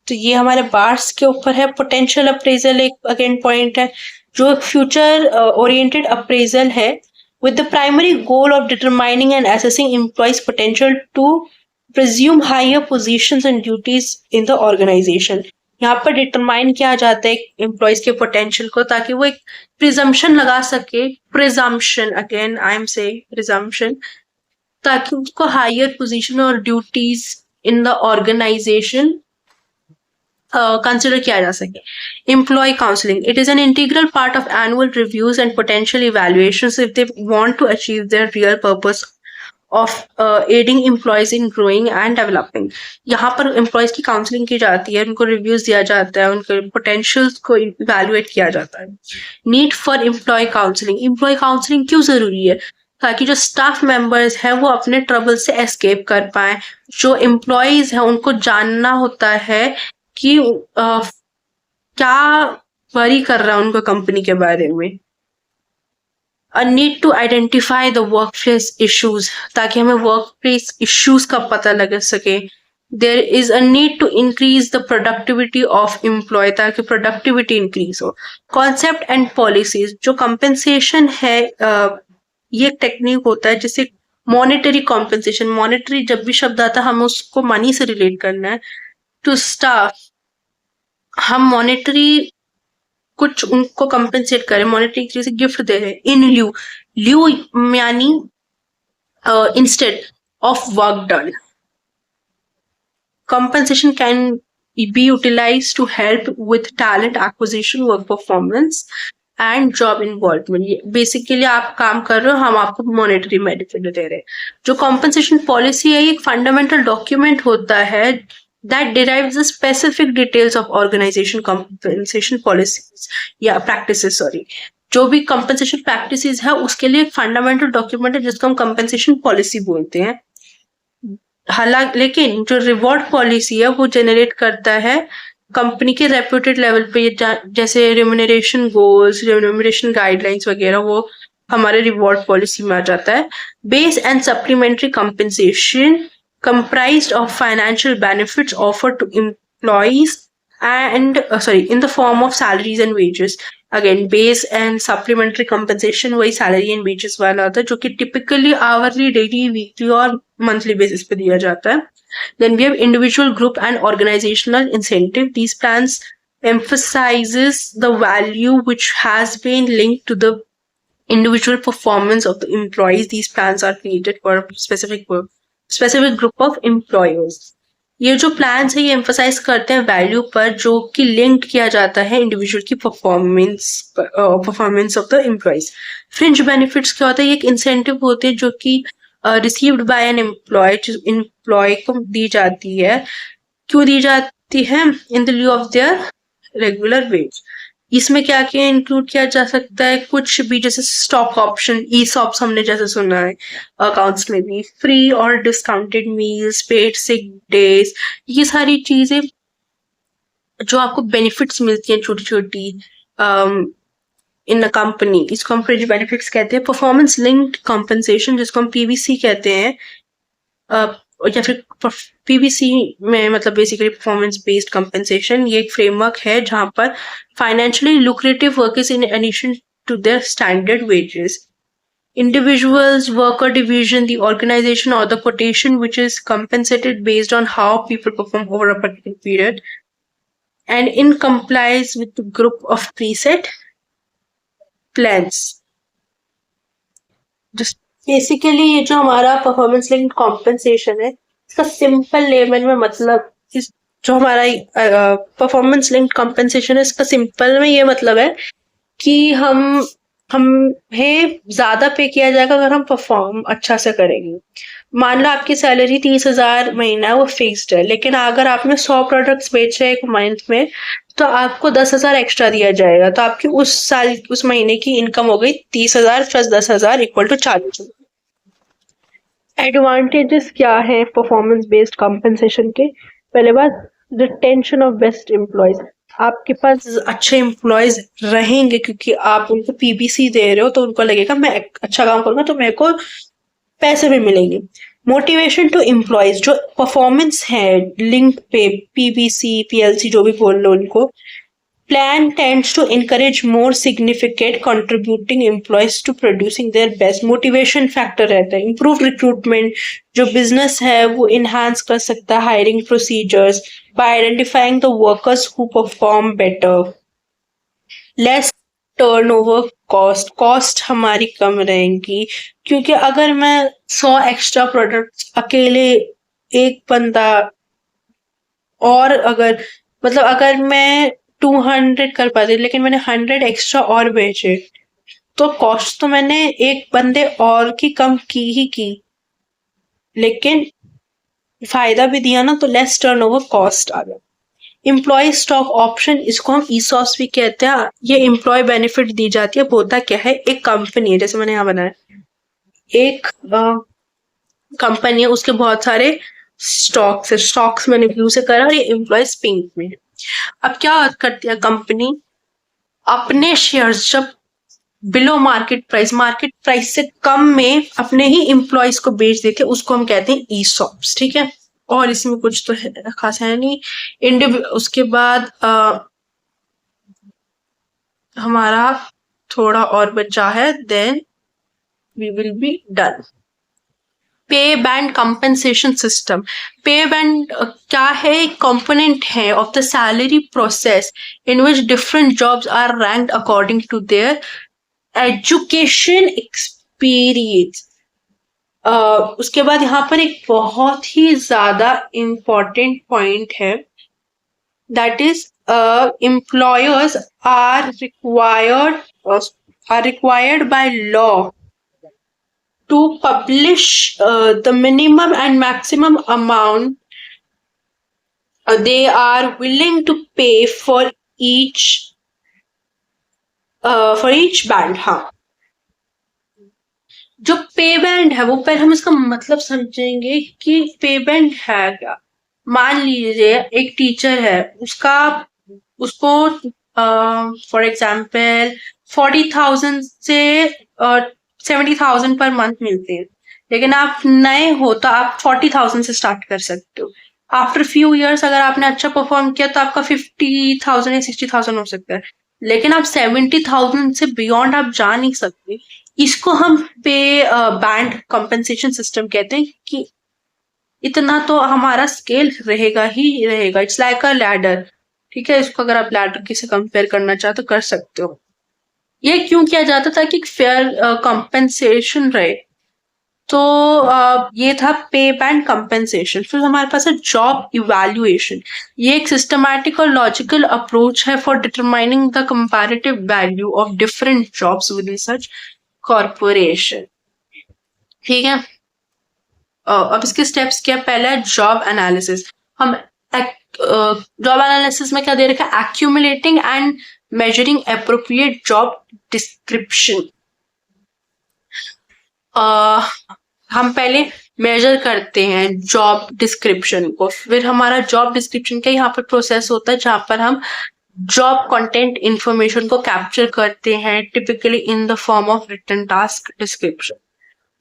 तो ये हमारे बार्स के ऊपर है। पोटेंशियल अप्रेजल एक अगेन पॉइंट है, जो फ्यूचर ओरिएंटेड अप्रेजल है with the primary goal of determining and assessing employees' potential to presume higher positions and duties in the organization. यहाँ पर डिटरमाइन किया जाता है एम्प्लॉयज के पोटेंशियल को, ताकि वो एक प्रिजम्पशन लगा सके, प्रिजम्पशन अगेन आई एम से प्रिजम्पशन, ताकि उसको हायर पोजीशन और duties in the organisation consider किया जा सके। Employee counseling, it is an integral part of annual reviews and potential evaluations if they want to achieve their real purpose of aiding employees in growing and developing. यहाँ पर employees की counseling की जाती है, उनको reviews दिया जाता है, उनके potentials को evaluate किया जाता है। Need for employee counseling, employee counseling क्यों जरूरी है? ताकि जो स्टाफ मेंबर्स हैं वो अपने ट्रबल से एस्केप कर पाए। जो एम्प्लॉयज हैं उनको जानना होता है कि क्या वरी कर रहा है उनको कंपनी के बारे में। A need to identify the workplace issues, ताकि हमें वर्कप्लेस इश्यूज का पता लग सके। There is a need to increase the productivity of employee ताकि प्रोडक्टिविटी इंक्रीज हो. कॉन्सेप्ट एंड पॉलिसीज जो कंपेंसेशन है ये एक टेक्निक होता है जिसे मॉनेटरी कॉम्पेंसेशन. मॉनेटरी जब भी शब्द आता है हमें उसको मनी से रिलेट करना है. टू स्टाफ हम मॉनेटरी कुछ उनको कंपेंसेट करें, मॉनेटरी चीज गिफ्ट दे रहे हैं इन ल्यू. ल्यू यानी instead of work done. Compensation can be utilized to help with talent acquisition, work performance and job involvement. Basically आप काम कर रहे हो, हम आपको मॉनेटरी बेनिफिट दे रहे हैं. जो कॉम्पनसेशन पॉलिसी है, एक फंडामेंटल डॉक्यूमेंट होता है that derives the specific details of organization compensation policies या practices. सॉरी, जो भी compensation practices है उसके लिए एक फंडामेंटल डॉक्यूमेंट है जिसको हम compensation policy बोलते हैं. हालांकि लेकिन जो रिवॉर्ड पॉलिसी है वो जनरेट करता है कंपनी के रेप्यूटेड लेवल पे, जैसे रेम्यूनरेशन गोल्स, रेम्यूनरेशन गाइडलाइंस वगैरह, वो हमारे रिवॉर्ड पॉलिसी में आ जाता है. Base and supplementary compensation comprised of financial benefits offered to employees and in the form of salaries and wages. Again, base and supplementary compensation वही salary and wages वाला होता है जो कि typically hourly, daily, weekly और monthly basis पे दिया जाता है. Then we have individual, group and organizational incentive. These plans emphasizes the value which has been linked to the individual performance of the employees. These plans are created for a specific group of employers. ये जो plans है ये emphasise करते हैं value पर जो कि link किया जाता है इंडिविजुअल की performance of the employees. Fringe benefits क्या होता है? ये एक इंसेंटिव होते हैं जो कि रिसीव्ड बाय एन एम्प्लॉय, जो एम्प्लॉय को दी जाती है. क्यों दी जाती है? In the lieu of their regular wage. इसमें क्या क्या इंक्लूड किया जा सकता है? कुछ भी, जैसे स्टॉक ऑप्शन, ईसॉप्स हमने जैसे सुना है अकाउंट्स में भी, फ्री और discounted meals, paid sick days, ये सारी चीजें जो आपको बेनिफिट्स मिलती हैं छोटी छोटी इन अ कंपनी, इसको हम फ्रिंज बेनिफिट्स कहते हैं. परफॉर्मेंस लिंक्ड कॉम्पेंसेशन जिसको हम पीवीसी कहते हैं, या फिर पीबीसी में मतलब बेसिकली परफॉर्मेंस बेस्ड कंपेंसेशन. ये एक फ्रेमवर्क है जहां पर financially lucrative workers in addition to their standard wages, individuals, worker division, the organization or the quotation which is compensated based on how people perform over a particular period and in complies with the group of preset plans. Just basically ये जो हमारा performance linked compensation है, इसका simple lemon में मतलब, इस जो हमारा परफॉर्मेंस लिंक्ड कॉम्पेंसेशन है, इसका सिंपल में ये मतलब है कि हमें ज्यादा पे किया जाएगा अगर हम परफॉर्म अच्छा से करेंगे. मान लो आपकी सैलरी 30,000 महीना है, वो फिक्स्ड है, लेकिन अगर आपने 100 प्रोडक्ट्स बेचे एक मंथ में तो आपको 10,000 एक्स्ट्रा दिया जाएगा. तो आपकी उस महीने की इनकम हो गई 30,000 प्लस 10,000 इक्वल टू 40,000. एडवांटेजेस क्या है परफॉर्मेंस बेस्ड कॉम्पेंसेशन के? पहले बात, रिटेंशन ऑफ बेस्ट एम्प्लॉयज. आपके पास अच्छे एम्प्लॉयज रहेंगे क्योंकि आप उनको पीबीसी दे रहे हो, तो उनको लगेगा मैं अच्छा काम करूंगा तो मेरे को पैसे भी मिलेंगे. मोटिवेशन टू एम्प्लॉयज, जो परफॉर्मेंस है लिंक पे, पीबीसी, पीएलसी जो भी बोल लो उनको, plan tends to encourage more significant contributing employees to producing their best. motivation factor रहता है. improved recruitment, जो business है वो enhance कर सकता है hiring procedures by identifying the workers who perform better. less turnover cost हमारी कम रहेंगी क्योंकि अगर मैं 100 एक्स्ट्रा प्रोडक्ट्स अकेले एक बंदा, और अगर मैं 200 कर पाती लेकिन मैंने 100 एक्स्ट्रा और बेचे, तो कॉस्ट तो मैंने एक बंदे और की कम की, लेकिन फायदा भी दिया ना, तो लेस टर्नओवर कॉस्ट आ गया. एम्प्लॉय स्टॉक ऑप्शन, इसको हम ईसॉप्स भी कहते हैं. ये एम्प्लॉय बेनिफिट दी जाती है. होता क्या है, एक कंपनी है, जैसे मैंने यहाँ बनाया, एक कंपनी है, उसके बहुत सारे स्टॉक्स मैंने ब्लू से करा और ये एम्प्लॉयज पिंक में. अब क्या करती है कंपनी, अपने शेयर्स जब बिलो मार्केट प्राइस से कम में अपने ही एम्प्लॉयज को बेच देते हैं, उसको हम कहते हैं ईसॉप्स. ठीक है. और इसमें कुछ तो है, खास है नहीं। उसके बाद हमारा थोड़ा और बचा है, then we will be done. Pay band compensation system. Pay band क्या है? एक कंपोनेंट है of the salary process in which different jobs are ranked according to their education experience. उसके बाद यहाँ पर एक बहुत ही ज्यादा इम्पोर्टेंट पॉइंट है, that is employers are required by law to publish the minimum and maximum amount they are willing to pay each for each band। हाँ, जो पे बैंड है वो पहले हम इसका मतलब समझेंगे कि पे बैंड है क्या। मान लीजिए एक टीचर है, उसको फॉर एग्जाम्पल 40,000 से 70,000 पर मंथ मिलते हैं, लेकिन आप नए हो तो आप 40,000 से स्टार्ट कर सकते हो। आफ्टर फ्यू इयर्स अगर आपने अच्छा परफॉर्म किया तो आपका 50,000 या 60,000 हो सकता है, लेकिन आप 70,000 से बियॉन्ड आप जा नहीं सकते। इसको हम पे बैंड कंपनसेशन सिस्टम कहते हैं कि इतना तो हमारा स्केल रहेगा ही रहेगा। इट्स लाइक अ लैडर, ठीक है। इसको अगर आप लैडर के से कंपेयर करना चाहो तो कर सकते हो। ये क्यों किया जाता था कि फेयर कंपनसेशन रहे। तो ये था पे बैंड कंपनसेशन। फिर हमारे पास है जॉब इवैल्यूएशन। ये एक सिस्टमैटिक और लॉजिकल अप्रोच है for determining the comparative value of different jobs with in such corporation. ठीक है। अब इसके स्टेप्स क्या? पहला है जॉब एनालिसिस। हम जॉब एनालिसिस में क्या दे रखा है? Accumulating and measuring appropriate job description. हम पहले मेजर करते हैं जॉब डिस्क्रिप्शन को, फिर हमारा जॉब डिस्क्रिप्शन का यहाँ पर प्रोसेस होता है जहां पर हम जॉब कंटेंट इंफॉर्मेशन को कैप्चर करते हैं, typically in the form of written task description.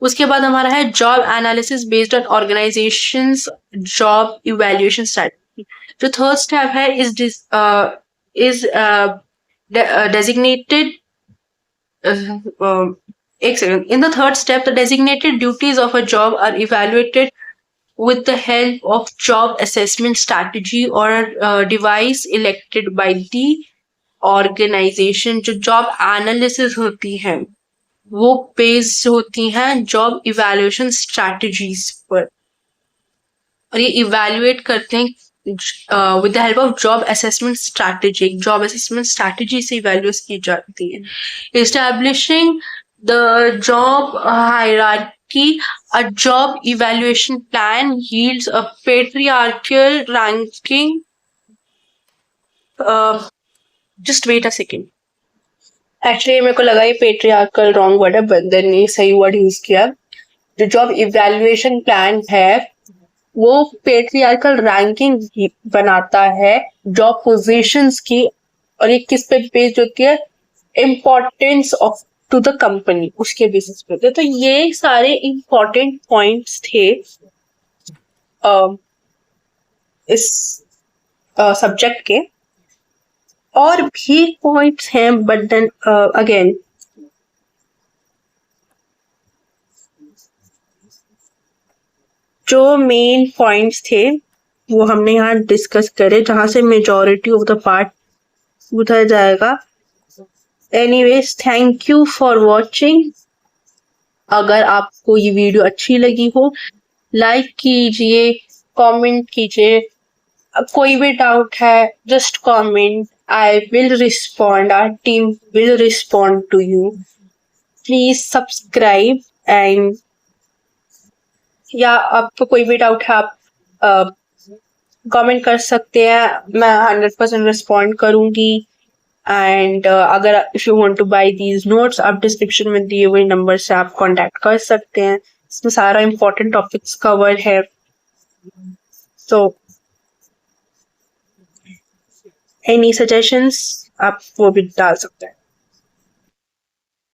उसके बाद हमारा है job analysis based on organizations job evaluation strategy. जो थर्ड स्टेप है इज डेजिग्नेटेड एक second. In the third step, the designated duties of a job are evaluated with the help of job assessment strategy or a device elected by the organization। जो job analysis होती है वो based होती हैं job evaluation strategies पर, और ये evaluate करते हैं with the help of job assessment strategy. Job assessment strategy से इवैल्यूएट की जाती है। Establishing the job hierarchy, a job evaluation plan yields a patriarchal ranking। Just wait a second, actually मेरे को लगा ये patriarchal रॉन्ग वर्ड है, but then ये सही वर्ड यूज किया। जो जॉब इवैल्यूएशन प्लान है वो पेट्रियार्कल रैंकिंग बनाता है जॉब पोजीशंस की, और ये किस पे बेस्ड होती है? Importance of to the company, उसके बेसिस पे होते हैं। तो ये सारे इम्पोर्टेंट पॉइंट्स थे इस सब्जेक्ट के। और भी पॉइंट्स हैं, बट देन अगेन जो मेन पॉइंट्स थे वो हमने यहाँ डिस्कस करे, जहां से मेजॉरिटी ऑफ द पार्ट बताया जाएगा। Anyways, thank you for watching. अगर आपको ये वीडियो अच्छी लगी हो, लाइक कीजिए, कमेंट कीजिए। कोई भी डाउट है, just comment, I will respond, our team will respond to you. Please subscribe and या आपको कोई भी डाउट है आप कमेंट कर सकते हैं, मैं 100% रिस्पॉन्ड करूंगी। एंड अगर if you want to buy these notes, आप डिस्क्रिप्शन में दिए हुए नंबर से आप कांटेक्ट कर सकते हैं। इसमें सारा इंपॉर्टेंट टॉपिक्स कवर है, तो एनी सजेशंस आप वो भी डाल सकते हैं।